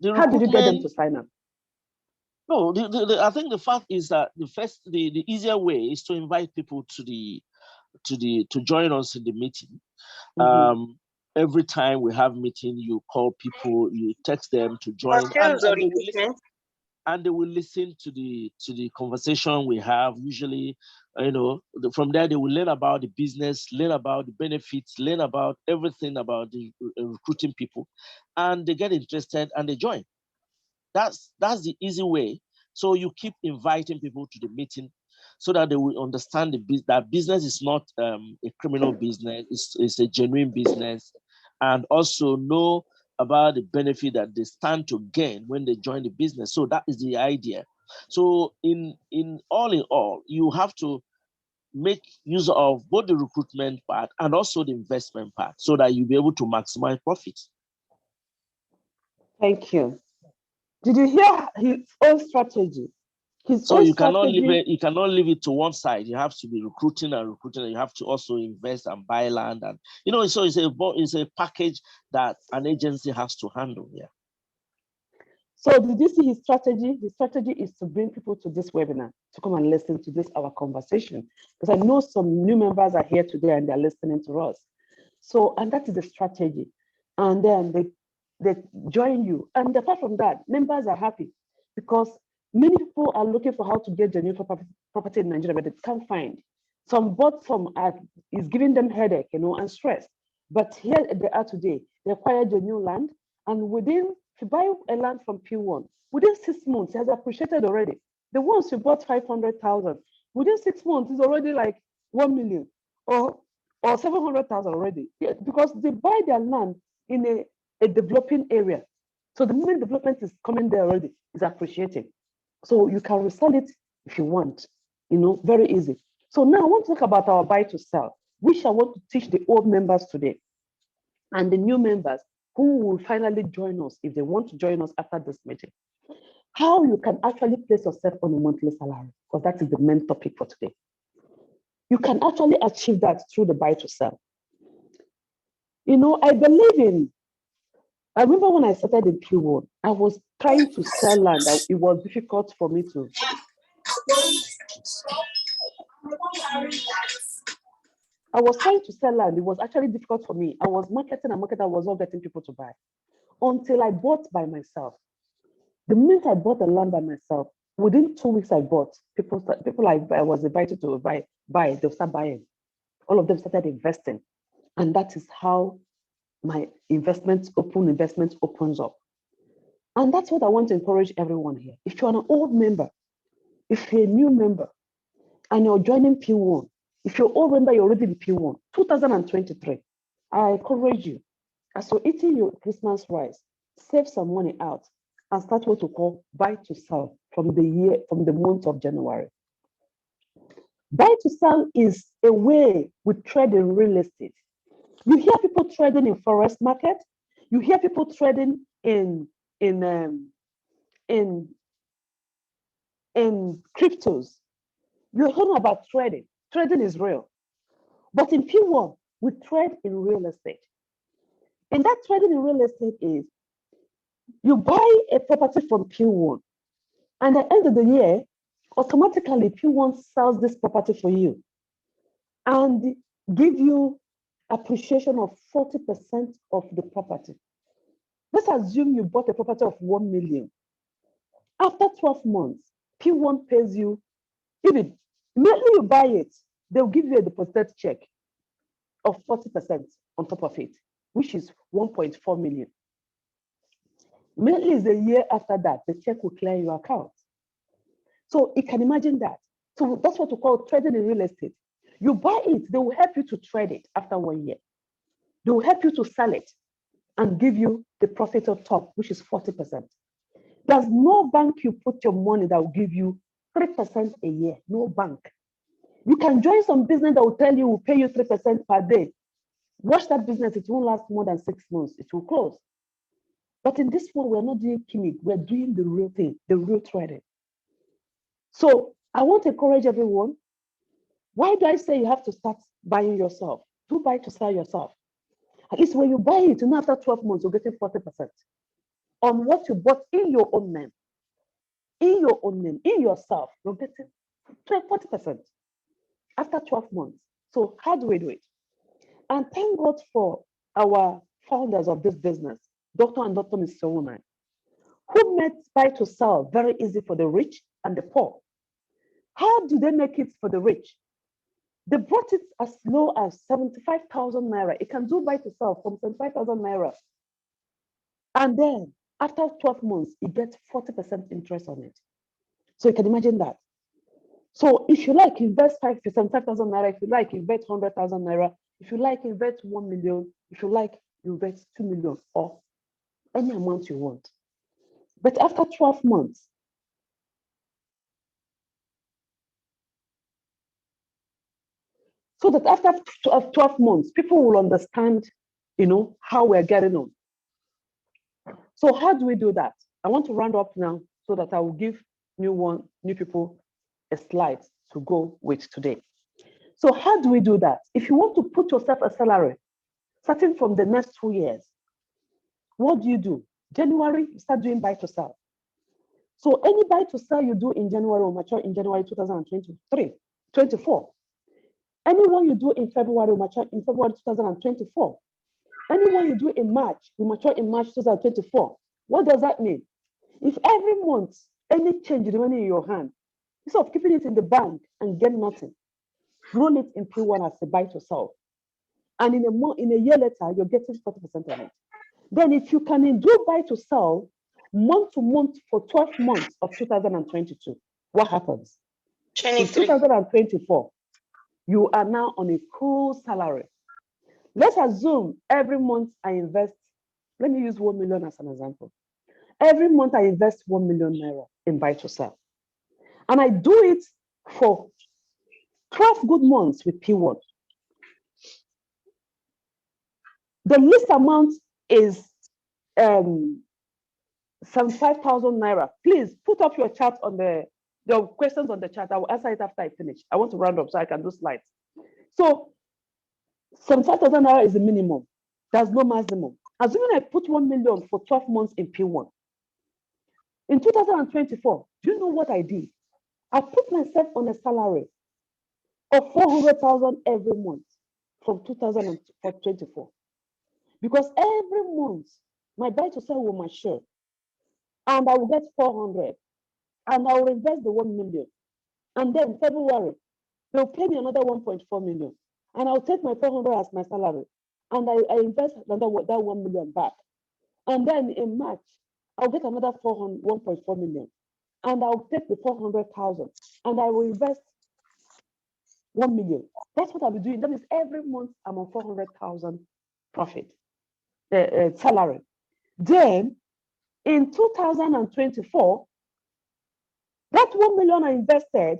How did you get them to sign up? No, I think the fact is that the easier way is to invite people to join us in the meeting. Every time we have meeting, you call people, you text them to join, and they will listen to the conversation we have. Usually, from there they will learn about the business, learn about the benefits, learn about everything about the recruiting people, and they get interested and they join. That's the easy way. So you keep inviting people to the meeting so that they will understand that business is not a criminal business, it's a genuine business, and also know about the benefit that they stand to gain when they join the business. So that is the idea. So in all, you have to make use of both the recruitment part and also the investment part so that you'll be able to maximize profits. Thank you. Did you hear his own strategy? You cannot leave it to one side. You have to be recruiting and recruiting. And you have to also invest and buy land, and so it's a package that an agency has to handle. Yeah. So did you see his strategy? The strategy is to bring people to this webinar to come and listen to this our conversation, because I know some new members are here today and they're listening to us. So, and that is the strategy. And then they join you. And apart from that, members are happy because many people are looking for how to get genuine property in Nigeria, but they can't find. Some bought some is giving them headache, and stress. But here they are today. They acquired a new land, and if you buy a land from Pwan, within 6 months, it has appreciated already. The ones you bought 500,000, within 6 months, it's already like 1 million or 700,000 already, because they buy their land in a developing area. So the moment development is coming there already, it's appreciating. So you can resell it if you want, very easy. So now I want to talk about our buy to sell, which I want to teach the old members today and the new members who will finally join us if they want to join us after this meeting. How you can actually place yourself on a monthly salary, because that is the main topic for today. You can actually achieve that through the buy to sell. I remember when I started in Pwan, I was trying to sell land. It was difficult for me to. I was trying to sell land. It was actually difficult for me. I was marketing, I was not getting people to buy until I bought by myself. The minute I bought the land by myself, within 2 weeks I bought, people I was invited to buy, they'll start buying. All of them started investing. And that is how my investment opens up. And that's what I want to encourage everyone here. If you're an old member, if you're a new member, and you're joining Pwan, if you're old member, you're already in Pwan, 2023, I encourage you, as you're eating your Christmas rice, save some money out and start what we call buy to sell from the month of January. Buy to sell is a way we trade in real estate. You hear people trading in forex market. You hear people trading in cryptos. You're hearing about trading. Trading is real. But in Pwan, we trade in real estate. And that trading in real estate is you buy a property from Pwan, and at the end of the year, automatically Pwan sells this property for you and give you appreciation of 40% of the property. Let's assume you bought a property of 1 million. After 12 months, Pwan pays you, even immediately you buy it, they'll give you a deposited check of 40% on top of it, which is 1.4 million. Immediately is a year after that, the check will clear your account. So you can imagine that. So that's what we call trading in real estate. You buy it, they will help you to trade it after 1 year. They will help you to sell it and give you the profit on top, which is 40%. There's no bank you put your money that will give you 3% a year. No bank. You can join some business that will tell you will pay you 3% per day. Watch that business, it won't last more than 6 months. It will close. But in this one, we're not doing gimmick. We're doing the real thing, the real trading. So I want to encourage everyone. Why do I say you have to start buying yourself? Do buy to sell yourself. At least when you buy it, you know after 12 months, you're getting 40% on what you bought in your own name. In your own name, in yourself, you're getting 40% after 12 months. So how do we do it? And thank God for our founders of this business, Dr. and Dr. Mr. Woman, who made buy to sell very easy for the rich and the poor. How do they make it for the rich? They brought it as low as 75,000 naira. It can do buy to sell from 75,000 naira. And then after 12 months, it gets 40% interest on it. So you can imagine that. So if you like, invest 75,000 naira. If you like, invest 100,000 naira. If you like, invest 1 million. If you like, invest 2 million or any amount you want. But after 12 months, so that after 12 months, people will understand, how we're getting on. So how do we do that? I want to round up now so that I will give new people a slide to go with today. So how do we do that? If you want to put yourself a salary, starting from the next 2 years, what do? January, you start doing buy to sell. So any buy to sell you do in January will mature in January 2024. Anyone you do in February will mature in February 2024. Anyone you do in March will mature in March 2024. What does that mean? If every month, any change in the money in your hand, instead of keeping it in the bank and get nothing, roll it in P1 as a buy to sell. And in a year later, you're getting 40% of it. Then if you can do buy to sell month to month for 12 months of 2022, what happens? In 2024, you are now on a cool salary. Let's assume every month I invest, let me use 1 million as an example. Every month I invest 1 million naira in buy to sell. And I do it for 12 good months with P1. The least amount is 75,000 naira. Please put up your chat on your questions on the chat. I will answer it after I finish. I want to round up so I can do slides. So 75,000 naira is the minimum. There's no maximum. Assuming I put 1 million for 12 months in P1. In 2024, do you know what I did? I put myself on a salary of 400,000 every month from 2024. Because every month, my buy to sell will mature. And I will get 400. And I will invest the 1 million. And then February, they'll pay me another 1.4 million. And I'll take my 400 as my salary. And I invest that 1 million back. And then in March, I'll get another 1.4 million. And I'll take the 400,000 and I will invest 1 million. That's what I'll be doing. That means every month I'm on 400,000 profit, salary. Then in 2024, that 1 million I invested,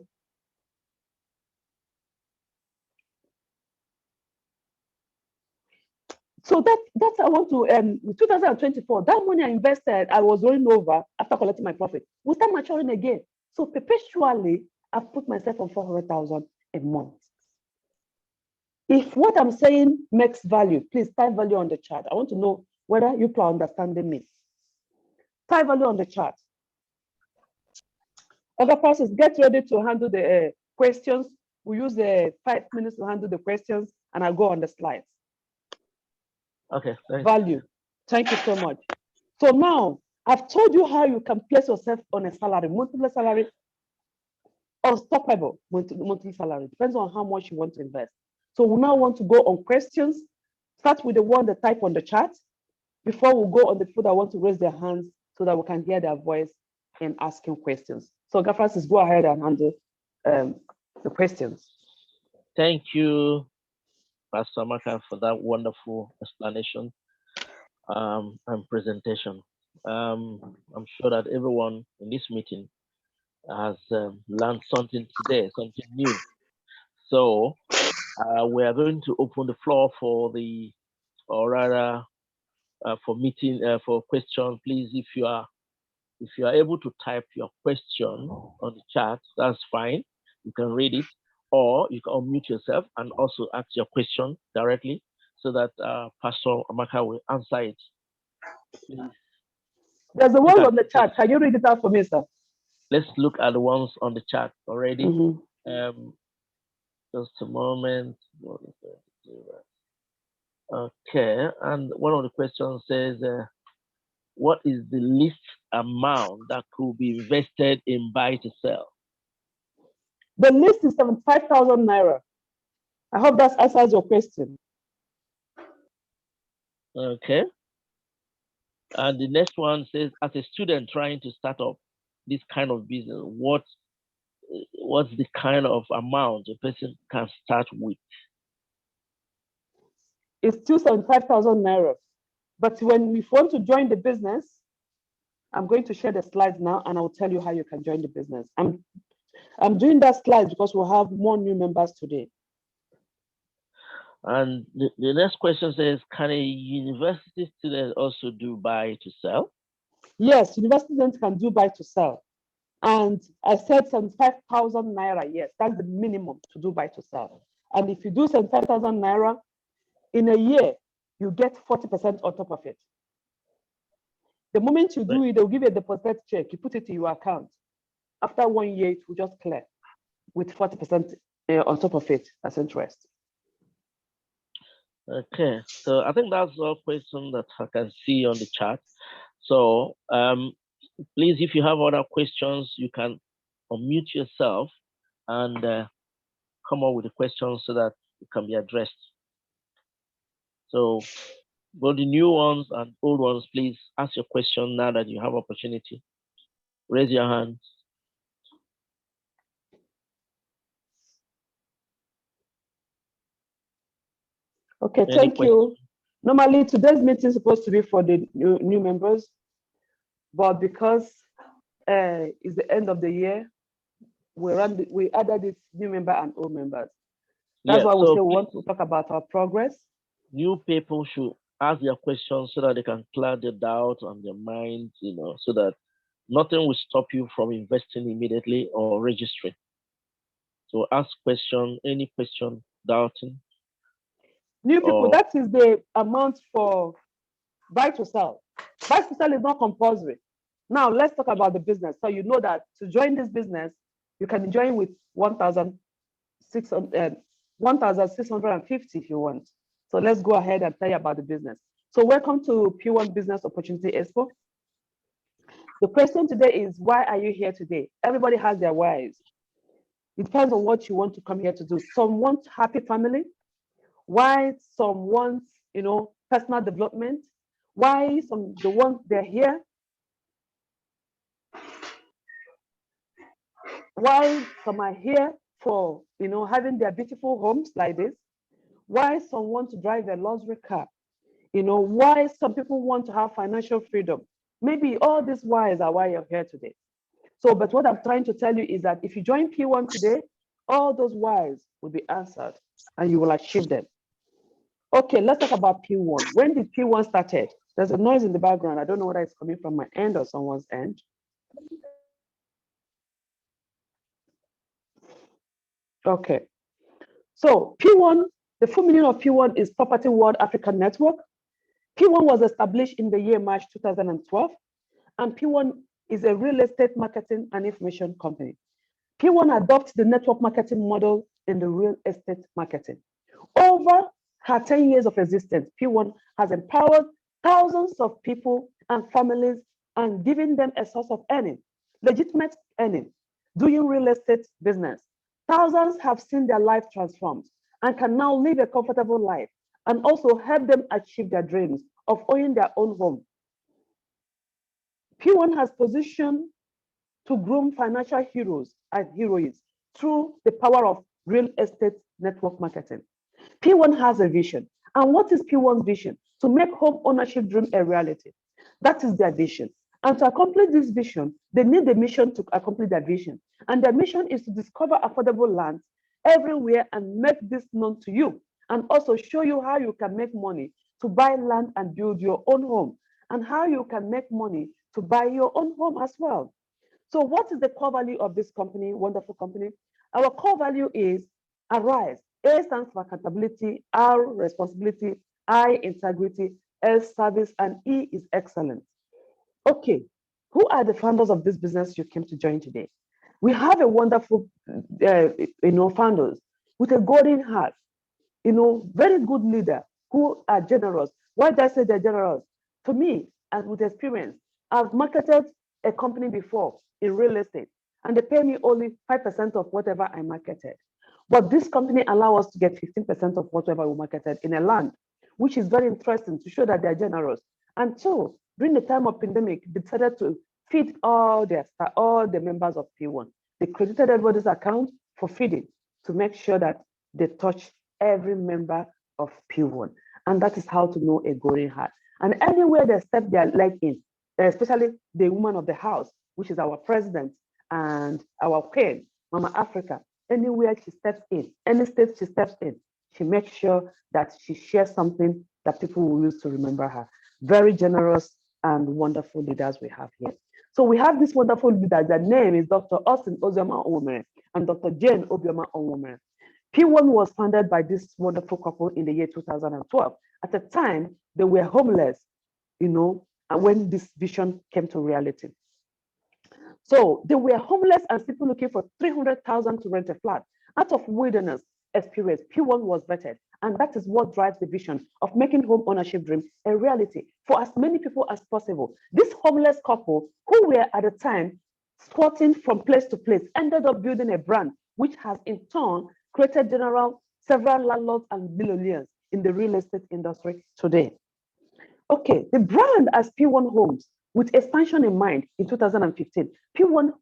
so that's I want to, in 2024, that money I invested, I was rolling over after collecting my profit, will start maturing again. So perpetually, I've put myself on 400,000 a month. If what I'm saying makes value, please type value on the chat. I want to know whether you are understanding me. Type value on the chat. Other persons, get ready to handle the questions. We use 5 minutes to handle the questions, and I'll go on the slides. Okay. Thanks. Value. Thank you so much. So now I've told you how you can place yourself on a salary, monthly salary, unstoppable monthly salary. Depends on how much you want to invest. So we now want to go on questions. Start with the one that type on the chat before we go on the people that want to raise their hands so that we can hear their voice in asking questions. So Francis, go ahead and handle the questions. Thank you, Pastor Amaka, for that wonderful explanation and presentation. I'm sure that everyone in this meeting has learned something today, something new. So we are going to open the floor for for questions. Please, if you are able to type your question on the chat, that's fine. You can read it, or you can unmute yourself and also ask your question directly so that Pastor Amaka will answer it. Please. There's the one on the chat. Can you read it out for me, sir? Let's look at the ones on the chat already. Just a moment. Okay, and one of the questions says, what is the least amount that could be invested in buy to sell? The list is 75,000 naira. I hope that answers your question. Okay. And the next one says, as a student trying to start up this kind of business, what's the kind of amount a person can start with? It's still 75,000 naira. But when we want to join the business, I'm going to share the slides now and I'll tell you how you can join the business. I'm doing that slide because we'll have more new members today. And the next question says, can a university student also do buy to sell? Yes, university students can do buy to sell. And I said 75,000 naira, yes, that's the minimum to do buy to sell. And if you do 75,000 naira, in a year, you get 40% on top of it. The moment you do it, they'll give you a deposit check, you put it in your account. After 1 year, it will just clear with 40% on top of it as interest. Okay, so I think that's all questions that I can see on the chat. So please, if you have other questions, you can unmute yourself and come up with the questions so that it can be addressed. So both the new ones and old ones, please ask your question now that you have opportunity. Raise your hand. Okay, thank you. Normally, today's meeting is supposed to be for the new members, but because it's the end of the year, we added this new member and old members. That's why we say we want to talk about our progress. New people should ask their questions so that they can clear the doubt on their minds, so that nothing will stop you from investing immediately or registering. So ask question, any question, doubting. New people, that is the amount for buy to sell. Buy to sell is not compulsory. Now let's talk about the business. So you know that to join this business, you can join with 1,650 if you want. So let's go ahead and tell you about the business. So welcome to Pwan Business Opportunity Expo. The question today is, why are you here today? Everybody has their whys. It depends on what you want to come here to do. Some want happy family. Why some want, personal development. Why they're here. Why some are here for, having their beautiful homes like this. Why some want to drive a luxury car. Why some people want to have financial freedom. Maybe all these whys are why you're here today. So, but what I'm trying to tell you is that if you join P1 today, all those whys will be answered and you will achieve them. Okay, let's talk about P1. When did P1 started? There's a noise in the background. I don't know whether it's coming from my end or someone's end. Okay, so P1, the full meaning of P1 is Property World African Network. P1 was established in the year March 2012, and P1 is a real estate marketing and information company. P1 adopts the network marketing model in the real estate marketing. Over her 10 years of existence, P1 has empowered thousands of people and families and given them a source of earning, legitimate earning, doing real estate business. Thousands have seen their life transformed and can now live a comfortable life and also help them achieve their dreams of owning their own home. P1 has positioned to groom financial heroes and heroines through the power of real estate network marketing. P1 has a vision. And what is P1's vision? To make home ownership dream a reality. That is their vision. And to accomplish this vision, they need a mission to accomplish their vision. And their mission is to discover affordable lands everywhere and make this known to you. And also show you how you can make money to buy land and build your own home. And how you can make money to buy your own home as well. So what is the core value of this company, wonderful company? Our core value is arise. A stands for accountability, R, responsibility, I, integrity, S, service, and E is excellence. Okay, who are the founders of this business you came to join today? We have a wonderful, founders with a golden heart, very good leader who are generous. Why did I say they're generous? To me, as with experience, I've marketed a company before in real estate, and they pay me only 5% of whatever I marketed. But this company allows us to get 15% of whatever we marketed in a land, which is very interesting to show that they're generous. And so during the time of pandemic, they decided to feed all the members of P1. They credited everybody's account for feeding to make sure that they touch every member of P1. And that is how to know a golden heart. And anywhere they step their leg in, especially the woman of the house, which is our president and our queen, Mama Africa, anywhere she steps in, any state she steps in, she makes sure that she shares something that people will use to remember her. Very generous and wonderful leaders we have here. So we have this wonderful leader. Their name is Dr. Austin Ozioma Onwumere and Dr. Jane Obioma Onwumere. P1 was founded by this wonderful couple in the year 2012. At the time, they were homeless, and when this vision came to reality. So they were homeless and people looking for 300,000 to rent a flat. Out of wilderness experience, P1 was vetted. And that is what drives the vision of making home ownership dream a reality for as many people as possible. This homeless couple, who were at the time squatting from place to place, ended up building a brand, which has in turn created several landlords and millionaires in the real estate industry today. Okay, the brand as P1 Homes, with expansion in mind in 2015, P1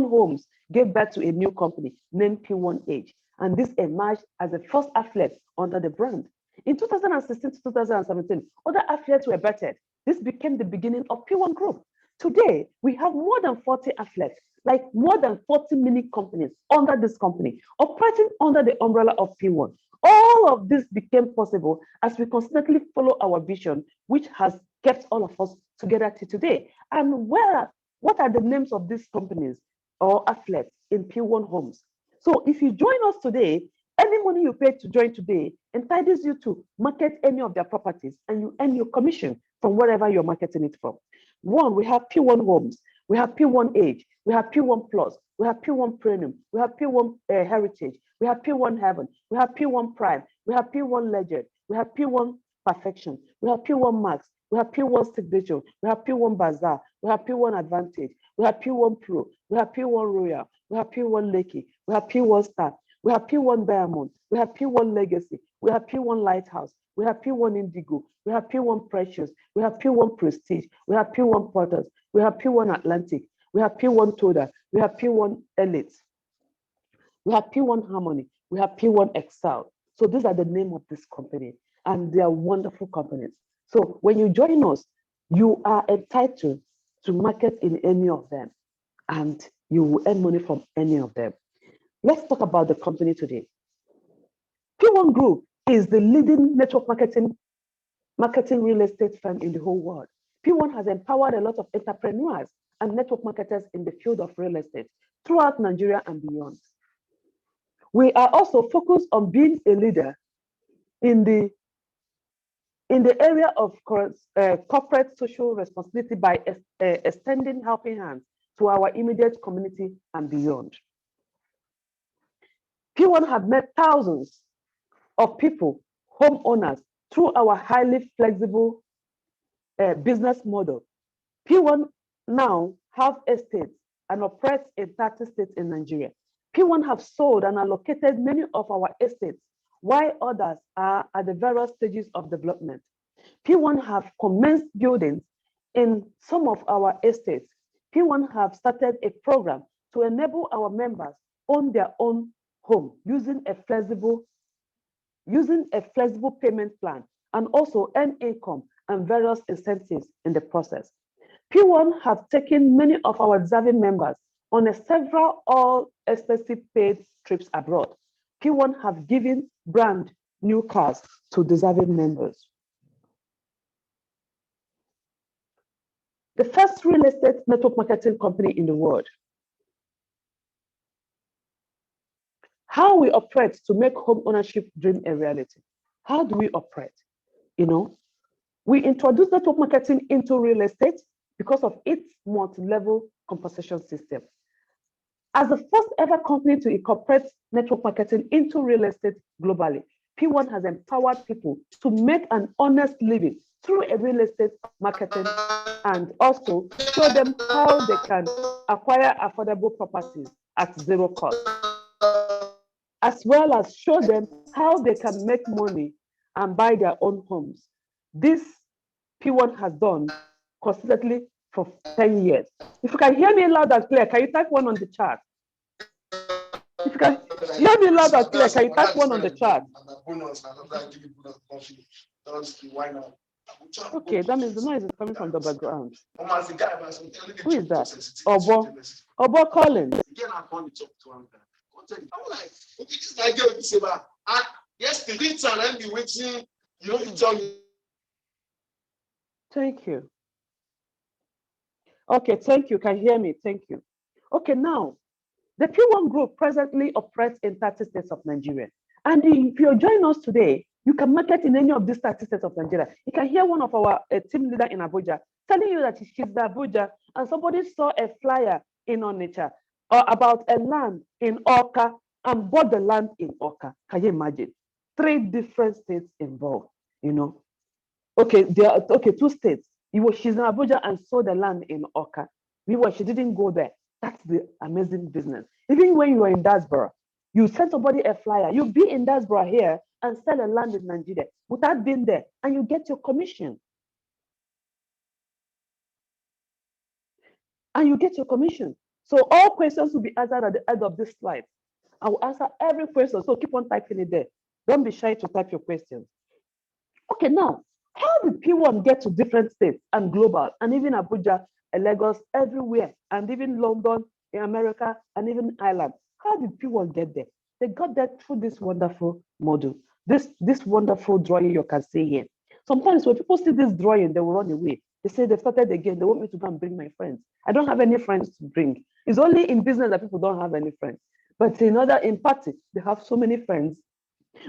Homes gave birth to a new company named P1 Age, and this emerged as the first affiliate under the brand. In 2016 to 2017, other affiliates were vetted. This became the beginning of P1 Group. Today, we have more than 40 affiliates, like more than 40 mini companies under this company, operating under the umbrella of P1. All of this became possible as we constantly follow our vision, which has kept all of us together till today. And what are the names of these companies or affiliates in P1 Homes? So if you join us today, any money you pay to join today entitles you to market any of their properties, and you earn your commission from wherever you're marketing it from. One, we have P1 Homes, we have P1 Age, we have P1 Plus, we have P1 Premium, we have P1 Heritage, we have P1 Heaven, we have P1 Prime, we have P1 Legend, we have P1 Perfection, we have P1 Max, we have P1 Signature, we have P1 Bazaar, we have P1 Advantage, we have P1 Pro, we have P1 Royal, we have P1 Lakey, we have P1 Star, we have P1 Diamond, we have P1 Legacy, we have P1 Lighthouse, we have P1 Indigo, we have P1 Precious, we have P1 Prestige, we have P1 Porters, we have P1 Atlantic, we have P1 Toda, we have P1 Elite, we have P1 Harmony, we have P1 Excel. So these are the name of this company, and they are wonderful companies. So when you join us, you are entitled to market in any of them, and you will earn money from any of them. Let's talk about the company today. P1 Group is the leading network marketing real estate firm in the whole world. P1 has empowered a lot of entrepreneurs and network marketers in the field of real estate throughout Nigeria and beyond. We are also focused on being a leader in the area of corporate social responsibility by extending helping hands to our immediate community and beyond. P1 have met thousands of people, homeowners, through our highly flexible business model. P1 now have estates and operates in 30 states in Nigeria. P1 have sold and allocated many of our estates, while others are at the various stages of development. P1 have commenced buildings in some of our estates. P1 have started a program to enable our members own their own home using a flexible payment plan, and also earn income and various incentives in the process. P1 have taken many of our deserving members on several all-expensive paid trips abroad. P1 have given brand new cars to deserving members. The first real estate network marketing company in the world. How we operate to make home ownership dream a reality. How do we operate? We introduced network marketing into real estate because of its multi-level compensation system. As the first ever company to incorporate network marketing into real estate globally, P1 has empowered people to make an honest living through a real estate marketing, and also show them how they can acquire affordable properties at zero cost, as well as show them how they can make money and buy their own homes. This P1 has done consistently for 10 years. If you can hear me loud and clear, can you type one on the chat? If you can hear me loud and clear, can you type one on the chat? Okay, that means the noise is coming from the background. Who is that? Obo Collins. I'm like, okay, this guy get this about. Yes, the reach and be waiting. You know, tell me. Thank you. Okay, thank you. Can you hear me? Thank you. Okay, now the P1 group presently operates in 30 states of Nigeria. And if you're joining us today, you can market in any of these 30 states of Nigeria. You can hear one of our team leader in Abuja telling you that she's in Abuja and somebody saw a flyer in Onitsha or about a land in Oka and bought the land in Oka. Can you imagine? 3 different states involved, Okay, there are 2 states. She's in Abuja and saw the land in Oka. Meanwhile, she didn't go there. That's the amazing business. Even when you are in diaspora, you send somebody a flyer. You be in diaspora here and sell a land in Nigeria without being there, and you get your commission. So all questions will be answered at the end of this slide. I will answer every question, so keep on typing it there. Don't be shy to type your questions. Okay, now, how did P1 get to different states and global, and even Abuja, Lagos, everywhere, and even London, in America, and even Ireland? How did P1 get there? They got there through this wonderful model, this wonderful drawing you can see here. Sometimes when people see this drawing, they will run away. They say they've started again. They want me to go and bring my friends. I don't have any friends to bring. It's only in business that people don't have any friends. But in party, they have so many friends.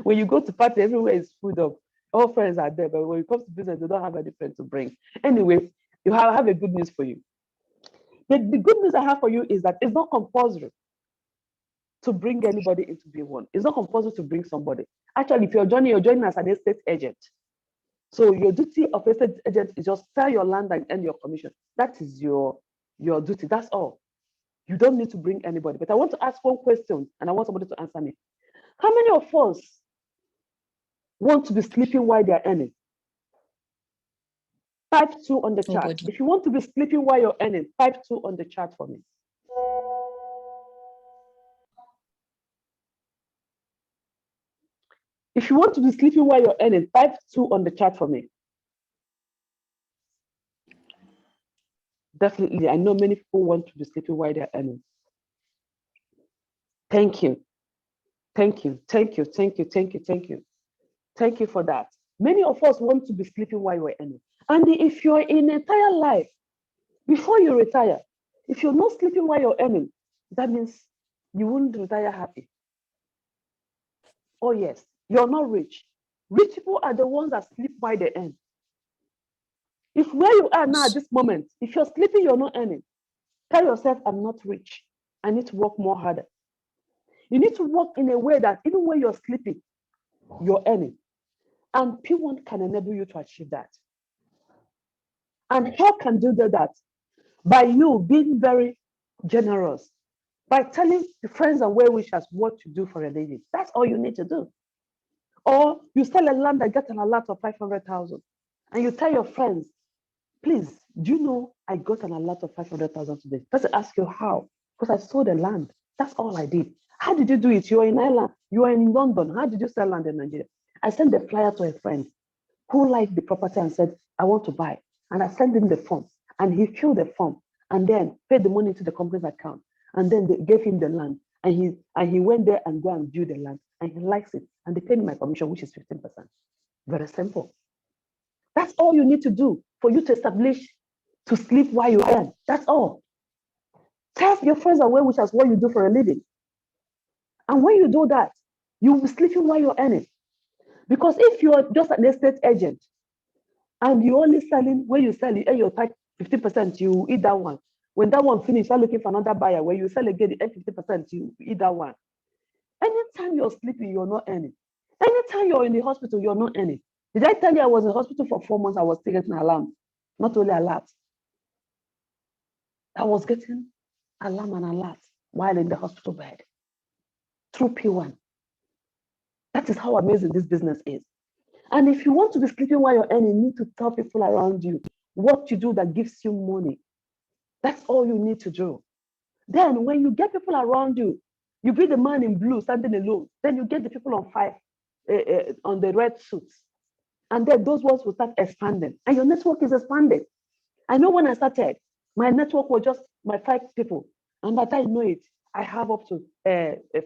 When you go to party, everywhere is food up. All friends are there, but when it comes to business, they don't have any friends to bring. Anyway, I have a good news for you. The good news I have for you is that it's not compulsory to bring anybody into B1. It's not compulsory to bring somebody. Actually, if you're joining as an estate agent. So your duty of estate agent is just sell your land and earn your commission. That is your duty. That's all. You don't need to bring anybody. But I want to ask one question, and I want somebody to answer me. How many of us want to be sleeping while they're earning? Type 2 on the chart. If you want to be sleeping while you're earning, type 2 on the chart for me. If you want to be sleeping while you're earning, type 2 on the chart for me. Definitely, I know many people want to be sleeping while they're earning. Thank you. Thank you. Thank you. Thank you. Thank you. Thank you. Thank you for that. Many of us want to be sleeping while we're earning. And if you're in entire life, before you retire, if you're not sleeping while you're earning, that means you wouldn't retire happy. Oh yes, you're not rich. Rich people are the ones that sleep while they earn. If where you are now at this moment, if you're sleeping, you're not earning, tell yourself, I'm not rich. I need to work more harder. You need to work in a way that even when you're sleeping, you're earning. And P1 can enable you to achieve that. And how can you do that? By you being very generous, by telling your friends and well-wishers what to do for a living. That's all you need to do. Or you sell a land that gets an alert of 500,000, and you tell your friends, please, do you know I got an alert of 500,000 today? Person ask you how? Because I sold the land. That's all I did. How did you do it? You are in Ireland, you are in London. How did you sell land in Nigeria? I sent the flyer to a friend who liked the property and said, I want to buy. And I sent him the form, and he filled the form and then paid the money to the company's account. And then they gave him the land, and he went there and go and view the land, and he likes it. And they paid me my commission, which is 15%. Very simple. That's all you need to do for you to establish to sleep while you earn. That's all. Tell your friends and well-wishers what you do for a living. And when you do that, you'll be sleeping while you're earning. Because if you're just an estate agent and you're only selling, when you sell, you earn your 50%, you eat that one. When that one finishes, you're looking for another buyer. When you sell again, you earn 50%, you eat that one. Anytime you're sleeping, you're not earning. Anytime you're in the hospital, you're not earning. Did I tell you I was in the hospital for 4 months? I was still getting alarm. Not only alert. I was getting alarm and alert while in the hospital bed through Pwan. That is how amazing this business is. And if you want to be sleeping while you're earning, you need to tell people around you what you do that gives you money. That's all you need to do. Then when you get people around you, you be the man in blue standing alone. Then you get the people on 5 on the red suits. And then those ones will start expanding. And your network is expanding. I know when I started, my network was just my 5 people. And by the time I know it, I have up to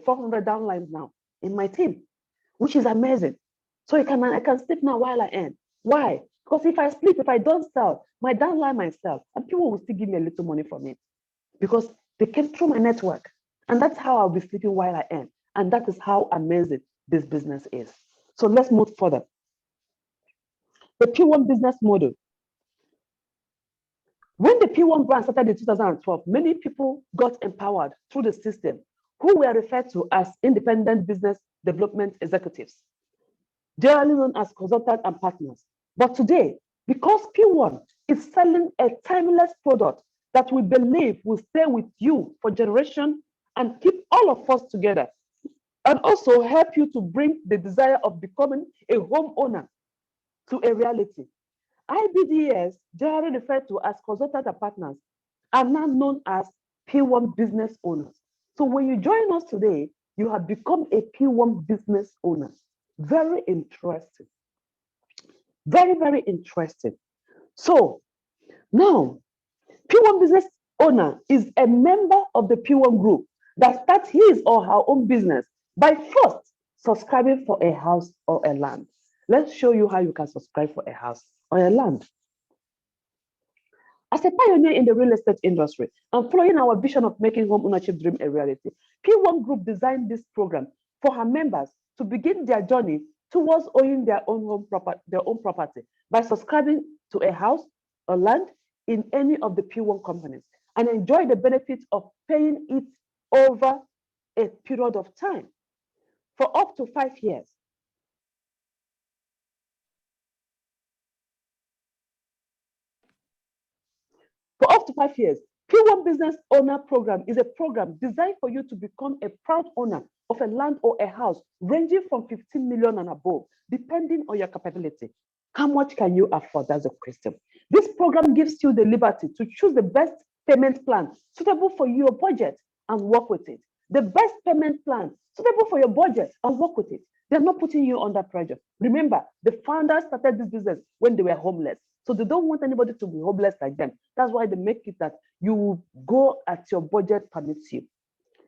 400 downlines now in my team, which is amazing. So I can sleep now while I earn. Why? Because if I sleep, if I don't sell, my downline might sell, and people will still give me a little money from it because they came through my network. And that's how I'll be sleeping while I earn. And that is how amazing this business is. So let's move further. The Pwan business model. When the Pwan brand started in 2012, many people got empowered through the system who were referred to as independent business development executives, generally known as consultants and partners. But today, because Pwan is selling a timeless product that we believe will stay with you for generations and keep all of us together, and also help you to bring the desire of becoming a homeowner to a reality. IBDS, generally referred to as consultants and partners, are now known as Pwan business owners. So when you join us today, you have become a Pwan business owner. Very interesting. Very, very interesting. So now, Pwan business owner is a member of the Pwan group that starts his or her own business by first subscribing for a house or a land. Let's show you how you can subscribe for a house or a land. As a pioneer in the real estate industry and following our vision of making home ownership dream a reality, Pwan Group designed this program for her members to begin their journey towards owning their own property by subscribing to a house or land in any of the Pwan companies and enjoy the benefits of paying it over a period of time for up to 5 years. For up to 5 years, Pwan Business Owner Program is a program designed for you to become a proud owner of a land or a house ranging from 15 million and above, depending on your capability. How much can you afford? That's the question. This program gives you the liberty to choose the best payment plan suitable for your budget and work with it. The best payment plan suitable for your budget and work with it. They're not putting you under pressure. Remember, the founders started this business when they were homeless. So they don't want anybody to be homeless like them. That's why they make it that you go at your budget permits you.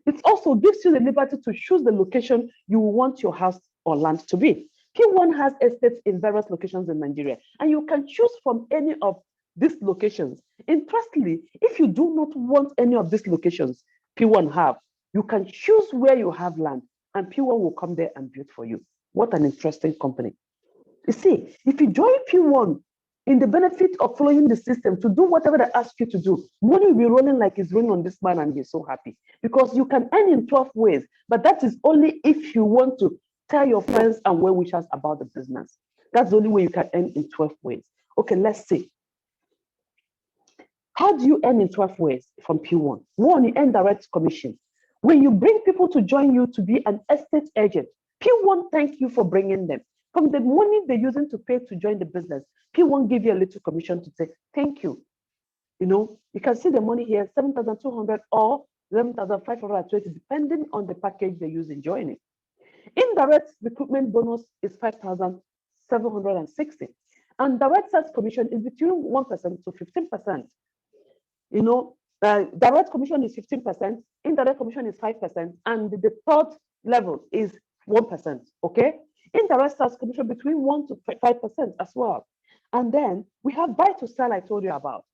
It also gives you the liberty to choose the location you want your house or land to be. Pwan has estates in various locations in Nigeria, and you can choose from any of these locations. Interestingly, if you do not want any of these locations Pwan have, you can choose where you have land, and Pwan will come there and build for you. What an interesting company. You see, if you join Pwan in the benefit of following the system to do whatever they ask you to do, money will be rolling like it's raining on this man and he's so happy. Because you can earn in 12 ways, but that is only if you want to tell your friends and well-wishers about the business. That's the only way you can earn in 12 ways. Okay, let's see. How do you earn in 12 ways from Pwan? One, you earn direct commission. When you bring people to join you to be an estate agent, Pwan thank you for bringing them. From the money they're using to pay to join the business, Pwan give you a little commission to say, thank you. You know, you can see the money here, 7,200 or 11,520, depending on the package they use in joining. Indirect recruitment bonus is 5,760. And direct sales commission is between 1% to 15%. You know, direct commission is 15%, indirect commission is 5%, and the third level is 1%. Okay, indirect sales commission between 1 to 5% as well. And then we have buy to sell I told you about.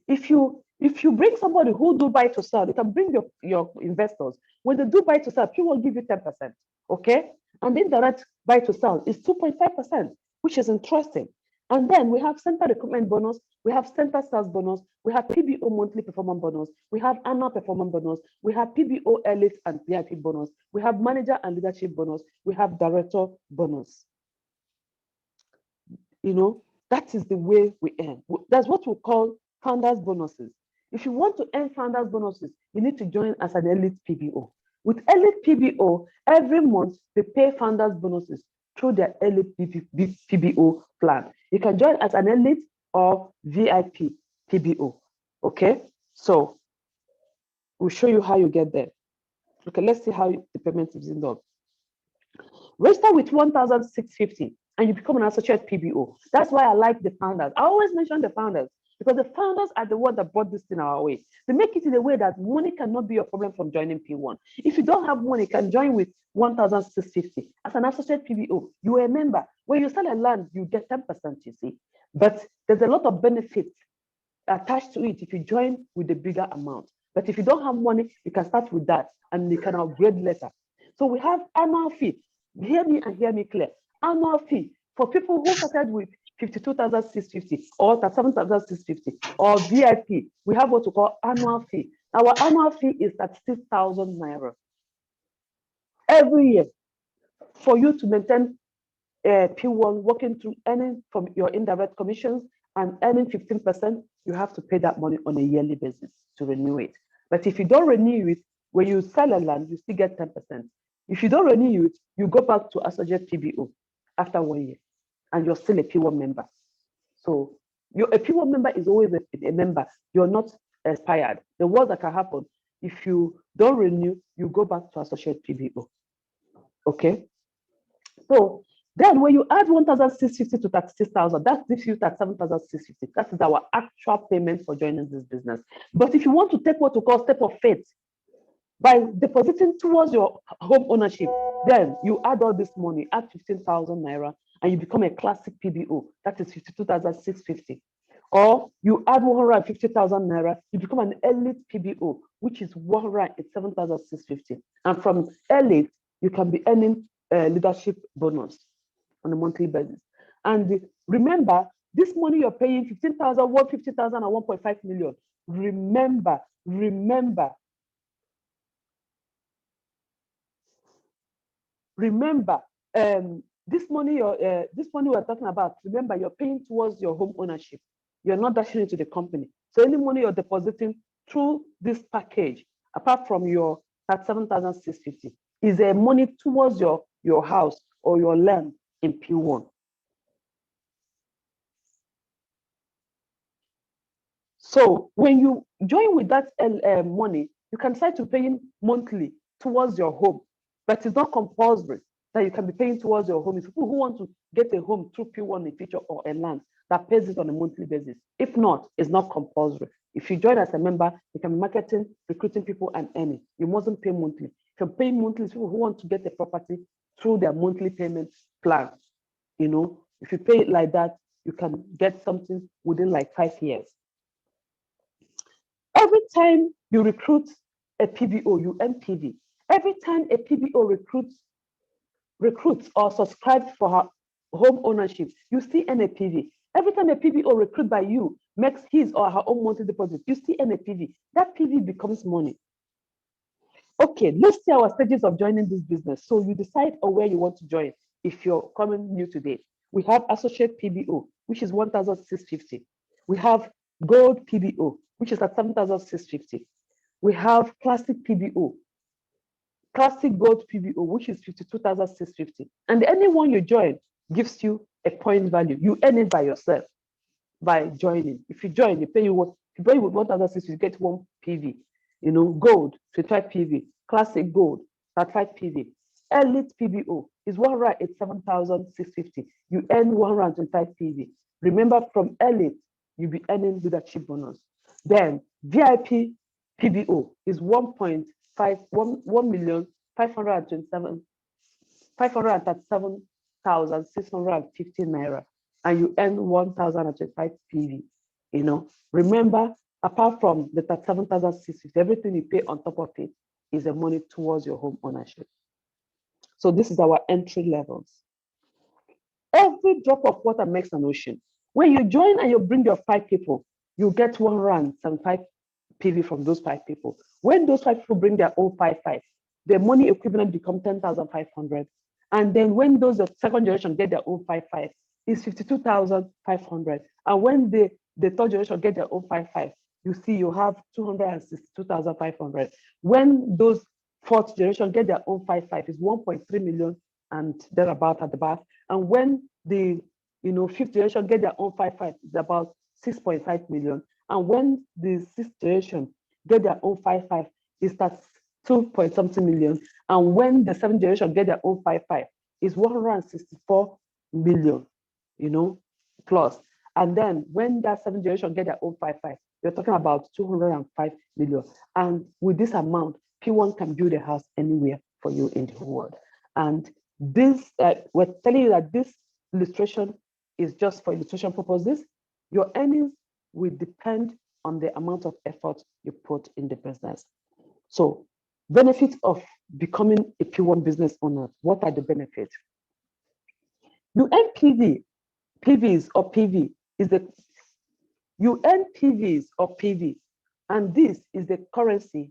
If you bring somebody who do buy to sell, you can bring your investors. When they do buy to sell, people will give you 10%. Okay, and indirect buy to sell is 2.5%, which is interesting. And then we have center recruitment bonus, we have center sales bonus, we have PBO monthly performance bonus, we have annual performance bonus, we have PBO elite and VIP bonus, we have manager and leadership bonus, we have director bonus. You know, that is the way we earn. That's what we call founders bonuses. If you want to earn founders bonuses, you need to join as an elite PBO. With elite PBO, every month they pay founders bonuses through their elite PBO plan. You can join as an elite or VIP PBO. Okay, so we'll show you how you get there. Okay, let's see how the payment is done. Register with 1,650 and you become an associate PBO. That's why I like the founders. I always mention the founders because the founders are the ones that brought this thing our way. They make it in a way that money cannot be a problem from joining P1. If you don't have money, you can join with 1,650 as an associate PBO. You remember, when you sell a land, you get 10%, you see. But there's a lot of benefits attached to it if you join with a bigger amount. But if you don't have money, you can start with that and you can upgrade later. So we have annual fee. Hear me and hear me clear. Annual fee for people who started with 52,650 or 37,650 or VIP. We have what we call annual fee. Our annual fee is 36,000 naira every year for you to maintain P1 working through earning from your indirect commissions and earning 15%. You have to pay that money on a yearly basis to renew it. But if you don't renew it, when you sell a land, you still get 10%. If you don't renew it, you go back to associate PBO after 1 year, and you're still a P1 member. So a P1 member is always a member. You're not expired. The worst that can happen, if you don't renew, you go back to associate PBO. Okay? So then when you add 1,650 to 36,000, that gives you 37,650. That is our actual payment for joining this business. But if you want to take what we call step of faith, by depositing towards your home ownership, then you add all this money, add 15,000 naira, and you become a classic PBO. That is 52,650. Or you add 150,000 naira, you become an elite PBO, which is 107,650. And from elite, you can be earning leadership bonus on a monthly basis. And remember, this money you're paying 15,000, 150,000, and 1.5 million. Remember, this money we're talking about, remember, you're paying towards your home ownership. You're not dashing into the company. So any money you're depositing through this package, apart from your 37,650, is a money towards your house or your land in P1. So when you join with that money, you can start to paying monthly towards your home, but it's not compulsory that you can be paying towards your home. If people who want to get a home through P1 in future or a land that pays it on a monthly basis. If not, it's not compulsory. If you join as a member, you can be marketing, recruiting people, and earning. You mustn't pay monthly. If you're paying monthly, people who want to get a property through their monthly payment plan. You know, if you pay it like that, you can get something within like 5 years. Every time you recruit a PBO, you earn PV. Every time a PBO recruits or subscribes for her home ownership, you still earn a PV. Every time a PBO recruit by you makes his or her own monthly deposit, you still earn a PV. That PV becomes money. Okay, let's see our stages of joining this business. So you decide on where you want to join if you're coming new today. We have associate PBO, which is 1,650. We have gold PBO, which is at 7,650. We have classic PBO, classic gold PBO, which is 52,650. And anyone you join gives you a point value. You earn it by yourself by joining. If you join, you pay you what? If you join with 1,650, you get 1 PV. You know, gold, 25 PV, classic gold, 35 PV. Elite PBO is 187,650. You earn 125 PV. Remember, from elite, you'll be earning leadership bonus. Then VIP PBO is 537,650 naira, and you earn 1,025 PV. You know, remember, apart from the 37,650, everything you pay on top of it is the money towards your home ownership. So this is our entry levels. Every drop of water makes an ocean. When you join and you bring your 5 people, you get 175 PV from those 5 people. When those 5 people bring their own 5, the money equivalent becomes 10,500. And then when those of second generation get their own 5, it's 52,500. And when the third generation get their own 5, you see you have 262,500. When those fourth generation get their own 5, it's 1.3 million and thereabout at the back. And when the fifth generation get their own 5, it's about 6.5 million. And when the sixth generation get their own 5, it's at 2.something million. And when the seventh generation get their own 5, it's 164 million, plus. And then when that seventh generation get their own 5, you're talking about 205 million. And with this amount, P1 can build a house anywhere for you in the world. And this, we're telling you that this illustration is just for illustration purposes. Your earnings will depend on the amount of effort you put in the business. So, benefits of becoming a P1 business owner. What are the benefits? You earn PVs or PV is the you earn PVs or PV, and this is the currency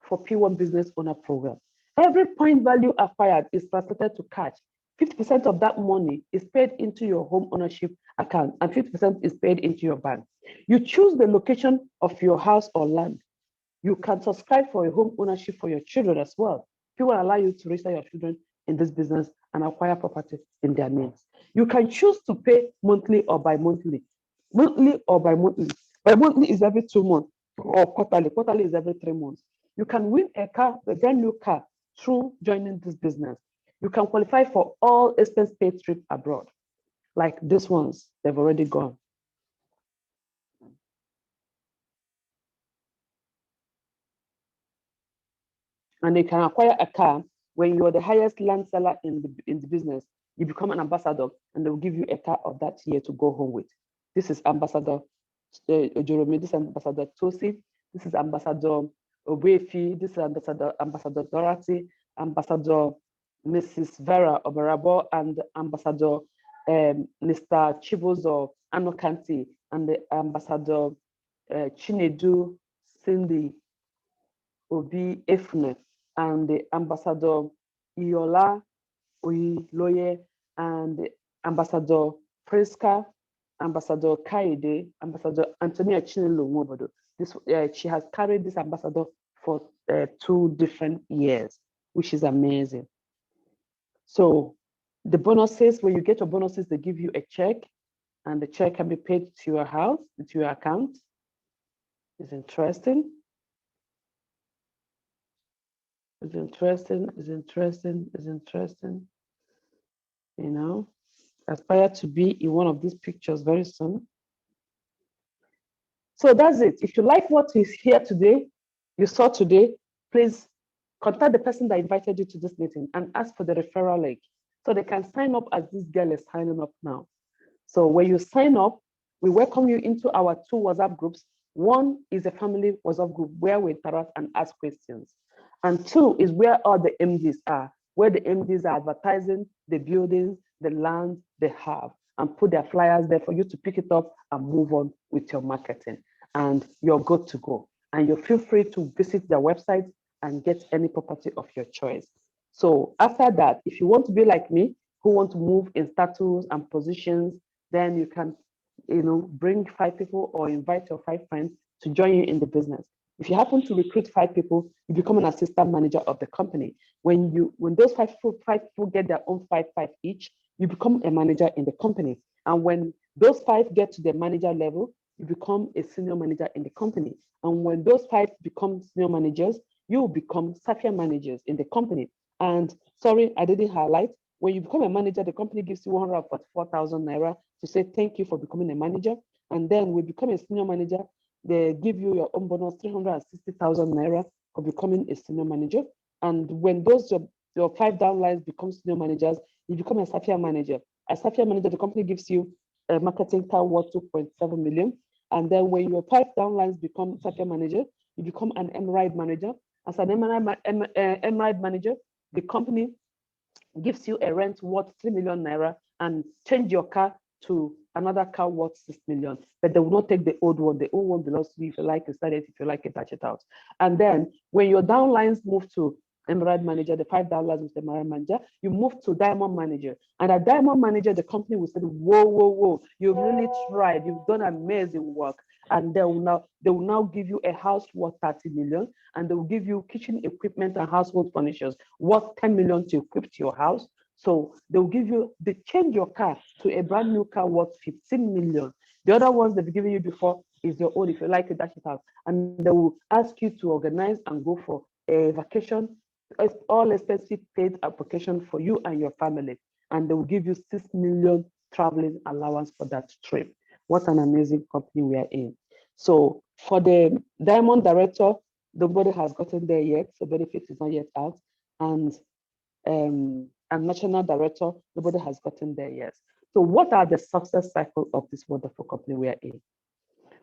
for P1 business owner program. Every point value acquired is translated to cash. 50% of that money is paid into your home ownership account, and 50% is paid into your bank. You choose the location of your house or land. You can subscribe for a home ownership for your children as well. P1 allow you to register your children in this business and acquire property in their names. You can choose to pay monthly or bi-monthly. Monthly or bi-monthly. Bi-monthly is every 2 months, or quarterly. Quarterly is every 3 months. You can win a brand new car through joining this business. You can qualify for all expense paid trip abroad. Like these ones, they've already gone. And you can acquire a car when you're the highest land seller in the business. You become an ambassador, and they'll give you a car of that year to go home with. This is Ambassador Jerome. This is Ambassador Tosi. This is Ambassador Obefi. This is Ambassador Dorothy, Ambassador Mrs. Vera Obarabo, and Ambassador Mr. Chibozo Anokanti, and the Ambassador Chinedu Cindy Obi Efne, and the Ambassador Iola Oyiloye, and the Ambassador Priska, Ambassador Kaide, Ambassador Antonia Chinelo Mobodo. She has carried this ambassador for 2 different years, which is amazing. So the bonuses, when you get your bonuses, they give you a check, and the check can be paid to your house, to your account. It's interesting. It's interesting, it's interesting, it's interesting. Aspire to be in one of these pictures very soon. So that's it. If you like what is here today, you saw today, please contact the person that invited you to this meeting and ask for the referral link so they can sign up as this girl is signing up now. So when you sign up, we welcome you into our 2 WhatsApp groups. One is a family WhatsApp group where we interact and ask questions. And 2 is where all the MDs are, where the MDs are advertising the buildings, the land they have, and put their flyers there for you to pick it up and move on with your marketing. And you're good to go. And you feel free to visit their website and get any property of your choice. So after that, if you want to be like me, who want to move in status and positions, then you can bring 5 people or invite your 5 friends to join you in the business. If you happen to recruit 5 people, you become an assistant manager of the company. When those 5 people get their own 5 each, you become a manager in the company. And when those 5 get to the manager level, you become a senior manager in the company. And when those 5 become senior managers, you become Safia managers in the company. And sorry, I didn't highlight, when you become a manager, the company gives you 144,000 naira to say thank you for becoming a manager. And then when you become a senior manager, they give you your own bonus, 360,000 naira for becoming a senior manager. And when those your 5 downlines become senior managers, you become a Safia manager. As Safia manager, the company gives you a marketing car worth 2.7 million. And then when your 5 downlines become Safia manager, you become an MRide manager. As an MRide manager, the company gives you a rent worth 3 million naira and change your car to another car worth 6 million. But they will not take the old one. The old one belongs to you. If you like, you start it. If you like it, touch it out. And then when your downlines move to Emerald manager, the 5 downlines with the Emerald manager, you move to Diamond manager. And at Diamond manager, the company will say, whoa, whoa, whoa, you've really tried. You've done amazing work. And they will now give you a house worth 30 million, and they will give you kitchen equipment and household furnitures worth 10 million to equip your house. So they will they change your car to a brand new car worth 15 million. The other ones they've given you before is your own. If you like it, dash it out. And they will ask you to organize and go for a vacation, all expensive paid application for you and your family. And they will give you 6 million traveling allowance for that trip. What an amazing company we are in. So for the Diamond director, nobody has gotten there yet, so benefit is not yet out. And national director, nobody has gotten there yet. So what are the success cycles of this wonderful company we are in?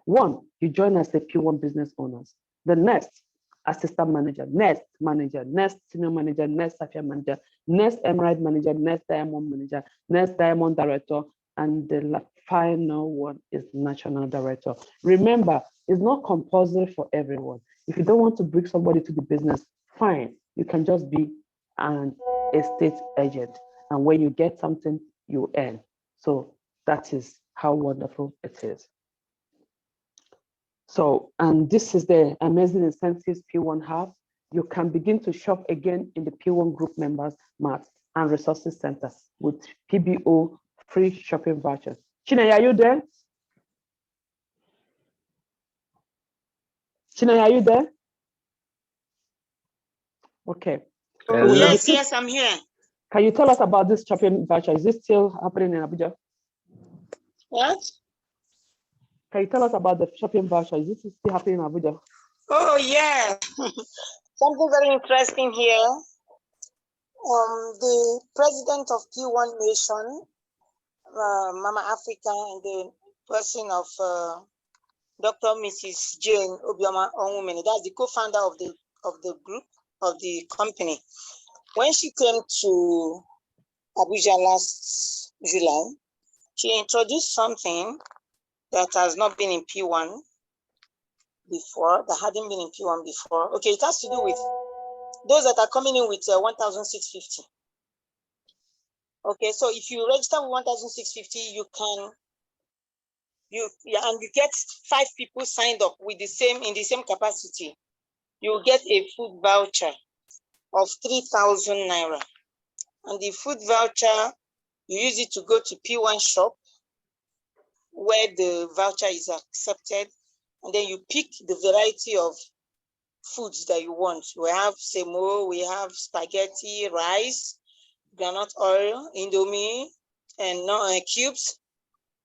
1, you join as a P1 business owners. The next, assistant manager, next senior manager, next Safia manager, next Emerald manager, next Diamond manager, next Diamond director, and the final one is national director. Remember, it's not compulsory for everyone. If you don't want to bring somebody to the business, fine. You can just be an estate agent. And when you get something, you earn. So that is how wonderful it is. So, and this is the amazing incentives P1 have. You can begin to shop again in the P1 group members mart and resources center with PBO free shopping vouchers. Chinaya, are you there? Chinaya, are you there? Okay. So yes, I'm here. Can you tell us about this shopping voucher? Is this still happening in Abuja? What? Can you tell us about the shopping voucher? Is this still happening in Abuja? Oh, yeah. Something very interesting here. The president of P1 Nation, Mama Africa, and the person of Dr. Mrs. Jane Obioma Onwumene, that's the co-founder of the group, of the company. When she came to Abuja last July, she introduced something that has not been in P1 before, that hadn't been in P1 before. Okay, it has to do with those that are coming in with 1,650. Okay, so if you register with 1,650, you get 5 people signed up with in the same capacity. You get a food voucher of 3,000 naira. And the food voucher, you use it to go to P1 shop where the voucher is accepted. And then you pick the variety of foods that you want. We have semo, we have spaghetti, rice, granite oil, indomie, and cubes.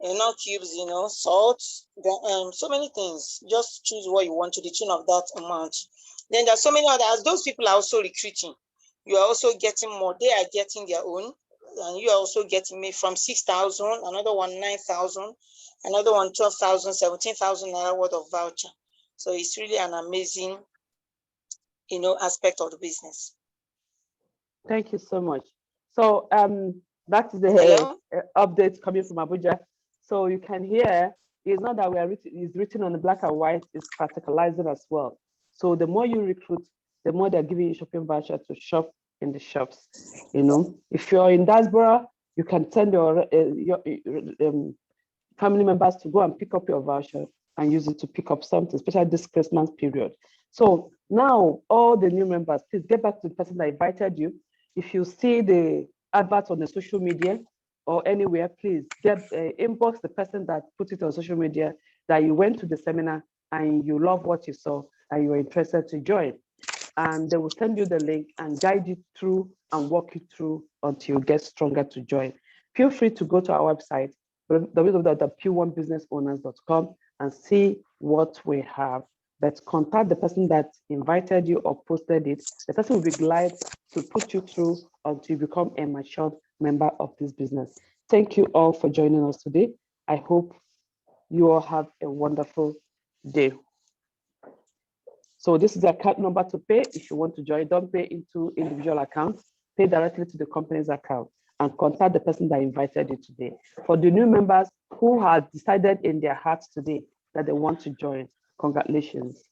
And not cubes, salt, so many things. Just choose what you want to the tune of that amount. Then there's so many others. Those people are also recruiting. You are also getting more. They are getting their own. And you are also getting me from 6,000, another one 9,000, another one 12,000, 17,000 naira worth of voucher. So it's really an amazing, aspect of the business. Thank you so much. So that is the update coming from Abuja. So you can hear, it's not that it's written on the black and white, it's practicalizing as well. So the more you recruit, the more they're giving you shopping voucher to shop in the shops. If you're in diaspora, you can send your family members to go and pick up your voucher and use it to pick up something, especially this Christmas period. So now all the new members, please get back to the person that invited you. If you see the advert on the social media or anywhere, please inbox the person that put it on social media that you went to the seminar and you love what you saw and you're interested to join. And they will send you the link and guide you through and walk you through until you get stronger to join. Feel free to go to our website, www.p1businessowners.com, and see what we have. But contact the person that invited you or posted it. The person will be glad to put you through until you become a matured member of this business. Thank you all for joining us today. I hope you all have a wonderful day. So this is the account number to pay. If you want to join, don't pay into individual accounts, pay directly to the company's account and contact the person that invited you today. For the new members who have decided in their hearts today that they want to join, congratulations.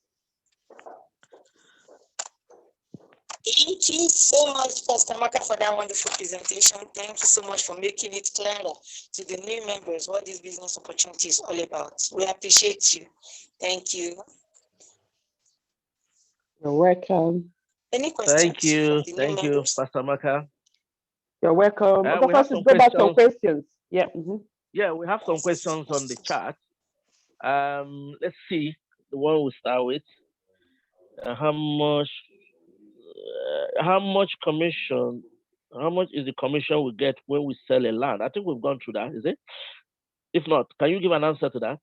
Thank you so much, Pastor Maka, for that wonderful presentation. Thank you so much for making it clearer to the new members what this business opportunity is all about. We appreciate you. Thank you. You're welcome. Any questions? Thank you, Pastor Maka. You're welcome. Okay, first, let's go back to questions. Yeah. Yeah, we have some questions on the chat. Let's see the one we'll start with. How much commission? How much is the commission we get when we sell a land? I think we've gone through that, is it? If not, can you give an answer to that?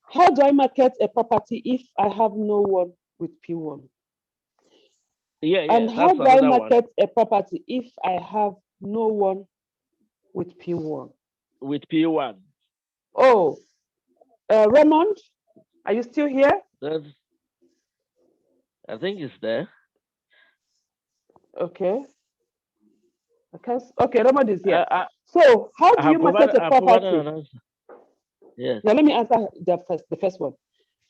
How do I market a property if I have no one with P1? Yeah. And how do I market a property if I have no one with P1? With P1. Oh, Raymond, are you still here? I think it's there. Okay. Okay, Raymond is here. So how do you market a property? Yes. Now let me answer the first one.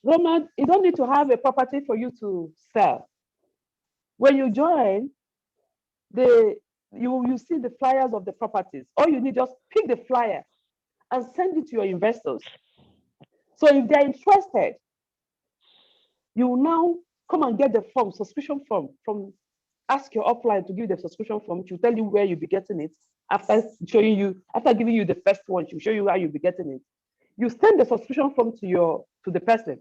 Raymond, you don't need to have a property for you to sell. When you join, you see the flyers of the properties. All you need, just pick the flyer and send it to your investors. So if they're interested, you will now come and get the form, subscription form, ask your upline to give you the subscription form. She'll tell you where you'll be getting it. After giving you the first one, she'll show you how you'll be getting it. You send the subscription form to the person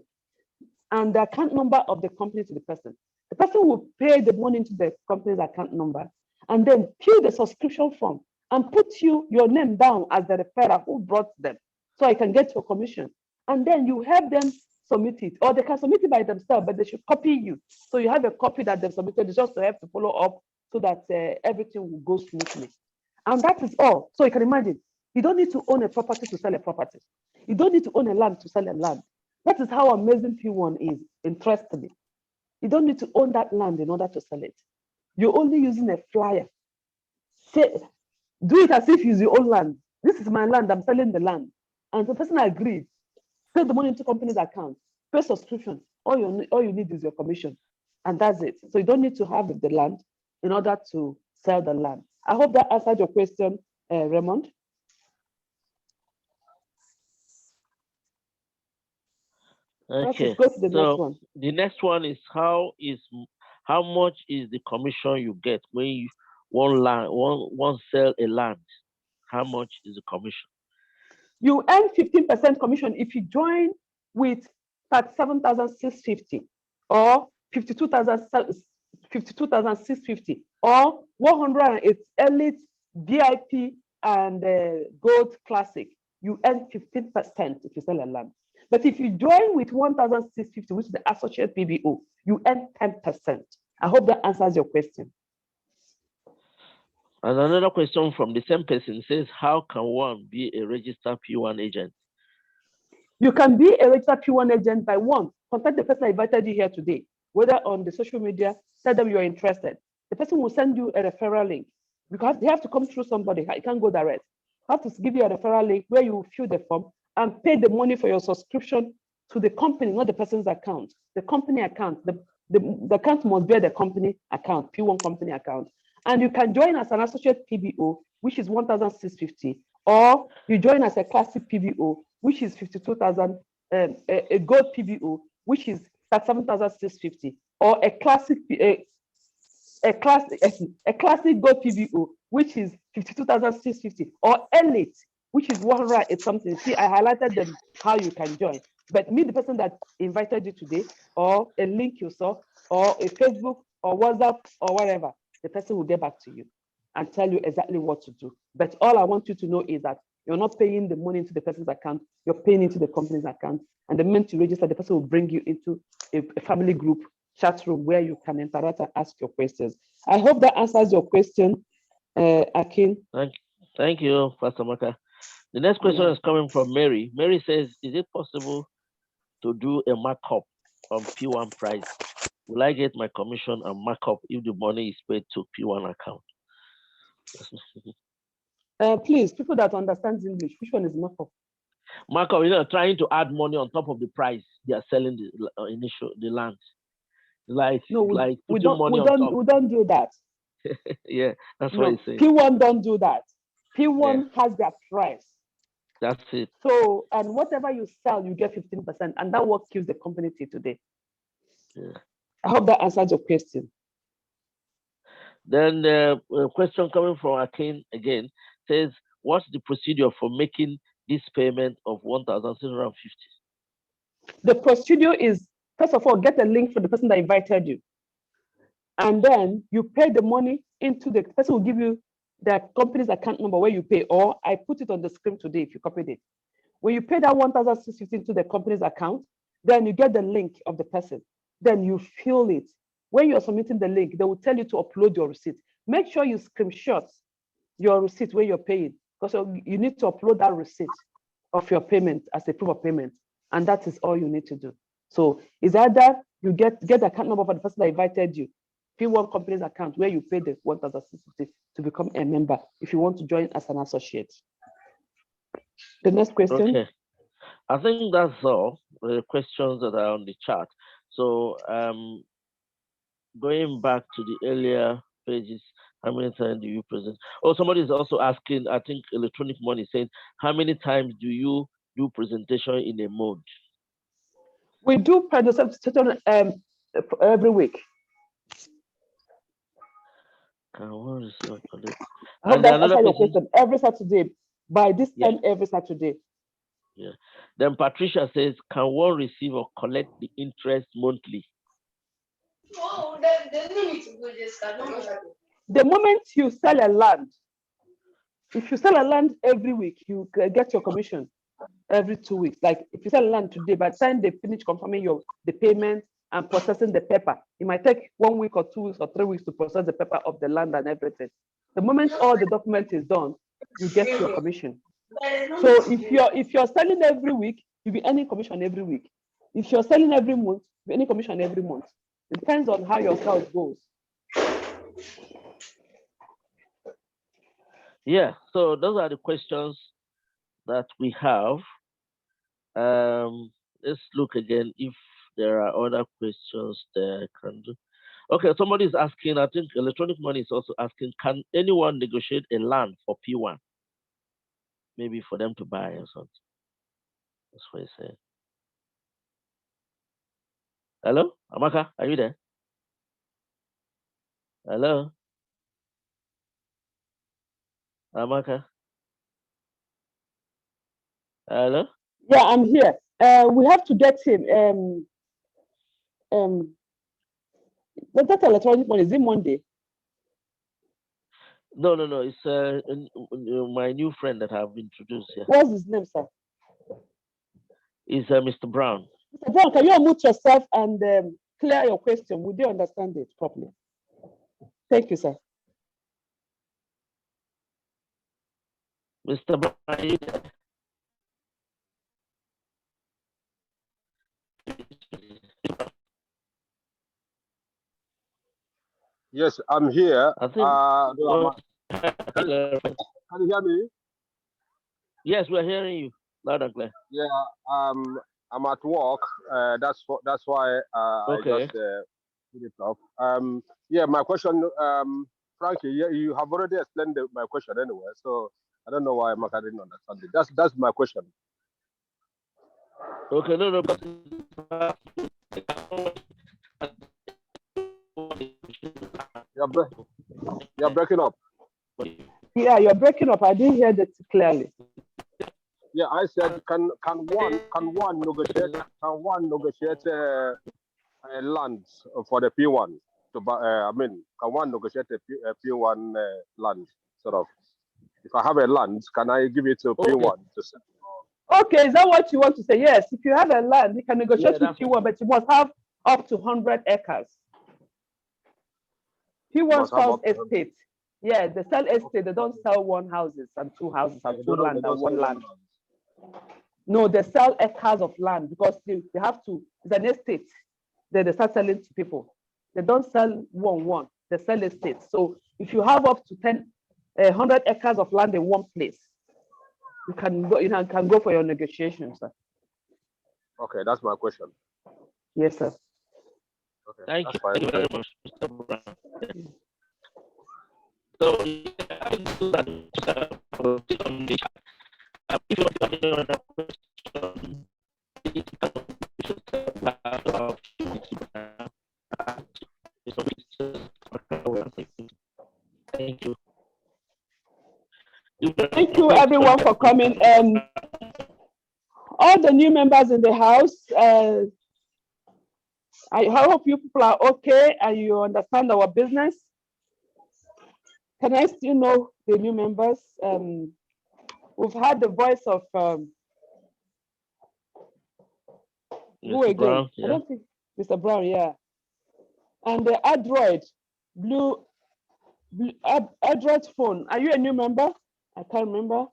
and the account number of the company to the person. The person will pay the money into the company's account number and then fill the subscription form and put your name down as the referrer who brought them, so I can get your commission. And then you help them submit it, or they can submit it by themselves, but they should copy you. So you have a copy that they've submitted. It's just to help to follow up so that everything will go smoothly. And that is all. So you can imagine, you don't need to own a property to sell a property. You don't need to own a land to sell a land. That is how amazing P1 is, interestingly. You don't need to own that land in order to sell it. You're only using a flyer. Do it as if it's your own land. This is my land, I'm selling the land. And the person agreed. Pay the money into company's account, pay subscription. All you need is your commission. And that's it. So you don't need to have the land in order to sell the land. I hope that answered your question, Raymond. Okay. Let's go to the next one. The next one is how much is the commission you get when you one sell a land? How much is the commission? You earn 15% commission if you join with 37,650 or 52,650 or 108 elite VIP and gold classic. You earn 15% if you sell a land. But if you join with 1,650, which is the associate PBO, you earn 10%. I hope that answers your question. And another question from the same person says, how can one be a registered P1 agent? You can be a registered P1 agent by contact the person I invited you here today, whether on the social media, tell them you're interested. The person will send you a referral link because they have to come through somebody. You can't go direct. I have to give you a referral link where you fill the form and pay the money for your subscription to the company, not the person's account. The company account, the account must be the company account, P1 company account. And you can join as an associate PBO, which is 1,650, or you join as a classic PBO, which is 52,000, a gold PBO, which is 37,650, or a classic gold PBO, which is 52,650, or elite which is 100 something. See, I highlighted them how you can join. But me, the person that invited you today, or a link you saw, or a Facebook or WhatsApp or whatever, the person will get back to you and tell you exactly what to do. But all I want you to know is that you're not paying the money into the person's account, you're paying into the company's account. And the moment you register, the person will bring you into a family group chat room where you can interact and ask your questions. I hope that answers your question, Akin. Thank you, Pastor Maka. The next question is coming from Mary. Mary says, is it possible to do a markup on P1 price? Will I get my commission and markup if the money is paid to P1 account? Please, people that understand English, which one is markup? Markup, trying to add money on top of the price they are selling the land. We don't do that. Yeah, that's what he's saying. P1 don't do that. P1 has their price. That's it. So, and whatever you sell, you get 15%, and that what keeps the company till today. Yeah. I hope that answers your question. Then a question coming from Akin again says, what's the procedure for making this payment of 1,650? The procedure is, first of all, get a link for the person that invited you. And then you pay the money into the person will give you the company's account number where you pay, or I put it on the screen today if you copied it. When you pay that 1,650 into the company's account, then you get the link of the person. Then you fill it. When you're submitting the link, they will tell you to upload your receipt. Make sure you screenshot your receipt where you're paying, because you need to upload that receipt of your payment as a proof of payment. And that is all you need to do. So is either you get the account number for the person that invited you, P1 company's account where you pay the 1,650 to become a member if you want to join as an associate. The next question. Okay. I think that's all the questions that are on the chat. So going back to the earlier pages, how many times do you present? Oh, somebody is also asking, I think Electronic Money saying, how many times do you do presentation in a month? We do presentation every week. I hope that answers your question. Every Saturday, by this time, every Saturday. Yeah. Then Patricia says, can one receive or collect the interest monthly? Oh, there's no need to go this. The moment you sell a land, if you sell a land every week, you get your commission every 2 weeks. Like if you sell land today, by the time they finish confirming the payment and processing the paper, it might take 1 week or 2 weeks or 3 weeks to process the paper of the land and everything. The moment all the document is done, you get your commission. So if you're selling every week, you'll be earning commission every week. If you're selling every month, you'll be earning commission every month. It depends on how your sales goes. Yeah, so those are the questions that we have. Let's look again if there are other questions there I can do. Okay, somebody is asking, I think Electronic Money is also asking, can anyone negotiate a land for P1? Maybe for them to buy or something. That's what he said. Hello, Amaka, are you there? Hello? Amaka? Hello? Yeah, I'm here. We have to get him. That Electronic Money, is it Monday? No. It's my new friend that I've introduced here. What's his name, sir? It's Mr. Brown. Mr. Brown, can you unmute yourself and clear your question? Would you understand it properly? Thank you, sir. Mr. Brown, are you there? Yes, I'm here. I think, can you hear me? Yes, we're hearing you loud and clear. Yeah, I'm at work. That's why I just put it off. Yeah, my question, Frankie, you have already explained my question anyway, so I don't know why Maka didn't understand it. That's my question. Okay, no. You're breaking up. Yeah, you're breaking up. I didn't hear that clearly. Yeah, I said, can one negotiate land for the P1 to buy? I mean, can one negotiate a P1 land sort of? If I have a land, can I give it to P1 to sell? Okay, is that what you want to say? Yes, if you have a land, you can negotiate with P1, but you must have up to 100 acres. P1 sells estate. Yeah, they sell estate. They don't sell one houses and two houses and two land and one land. No, they sell acres of land because they have to. It's an estate that they start selling to people. They don't sell one. They sell estate. So if you have up to 100 acres of land in one place, you can go. Can go for your negotiations, sir. Okay, that's my question. Yes, sir. Okay, thank you very much, Mr. Brown. So, if you want another question, thank you. Thank you, everyone, for coming. All the new members in the house, I hope you people are okay and you understand our business. Can I still know the new members? We've had the voice of who again? Brown, yeah. I don't think Mr. Brown, yeah. And the Android, Android phone. Are you a new member? I can't remember.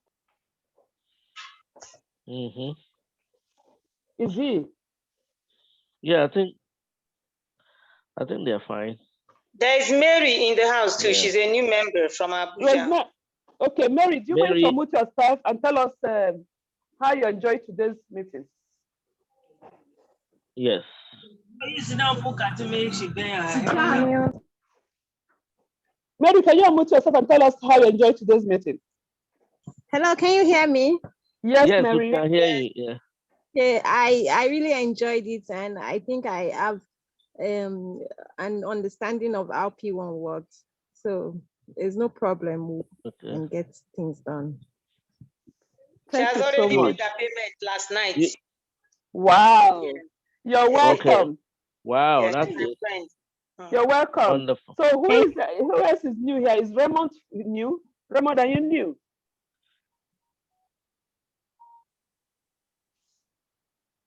Is he? Yeah, I think they're fine. There is Mary in the house too. Yeah. She's a new member from Abuja. Okay, Mary, do you mind to unmute yourself and tell us how you enjoyed today's meeting? Yes. Mary, can you unmute yourself and tell us how you enjoyed today's meeting? Hello, can you hear me? Yes, We Mary. can hear you. Yeah. Yeah, I really enjoyed it, and I think I have an understanding of how P1 works. So there's no problem. We can get things done. She has already made her payment last night. Wow. Yeah. You're welcome. Okay. Wow, yes, that's good. You're welcome. Wonderful. So who else is new here? Is Raymond new? Raymond, are you new?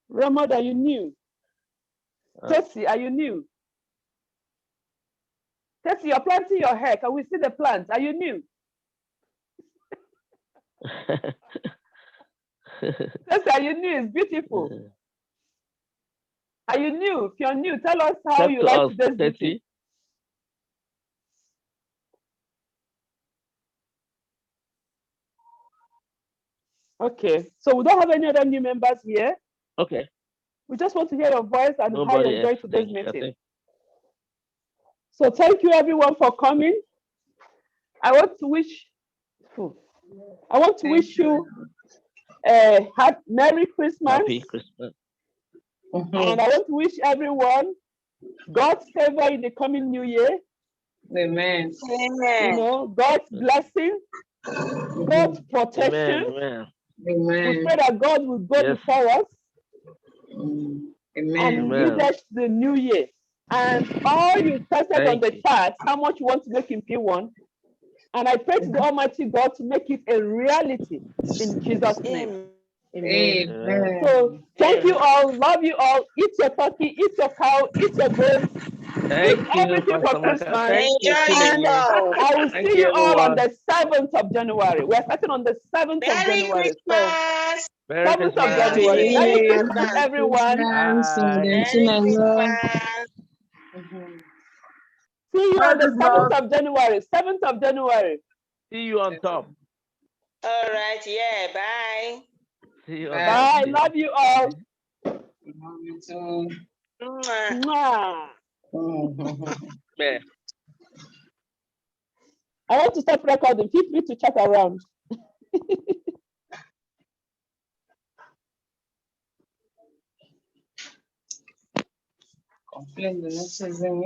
Raymond, are you new? Tessie, are you new? Tessie, you're planting your hair. Can we see the plants? Are you new? Tessie, are you new? It's beautiful. Are you new? If you're new, tell us how you like today's meeting. Okay, so we don't have any other new members here. Okay. We just want to hear your voice and how you enjoy today's meeting. So thank you everyone for coming. I want to wish you a Merry Christmas. Happy Christmas. And I want to wish everyone God's favor in the coming new year. Amen. You know, God's blessing, God's protection. Amen. Amen. We pray that God will go before us. Amen. And lead us the new year. And all you tested on the chat, how much you want to make in P1. And I pray to the Almighty God to make it a reality in Jesus' name. Amen. So thank you all, love you all. Eat your turkey, eat your cow, eat your goat. Thank eat you, everything for Christmas. Thank you. And I will see you all on the 7th of January. We're starting on the 7th of January. Christmas. So 7th of January. Merry Christmas, everyone. See you on the 7th of January. 7th of January. See you on top. All right. Yeah. Bye. See you. Bye. Love you all. Love you too. Mwah. Yeah. I want to start recording. Feel free to chat around. Complain the next season,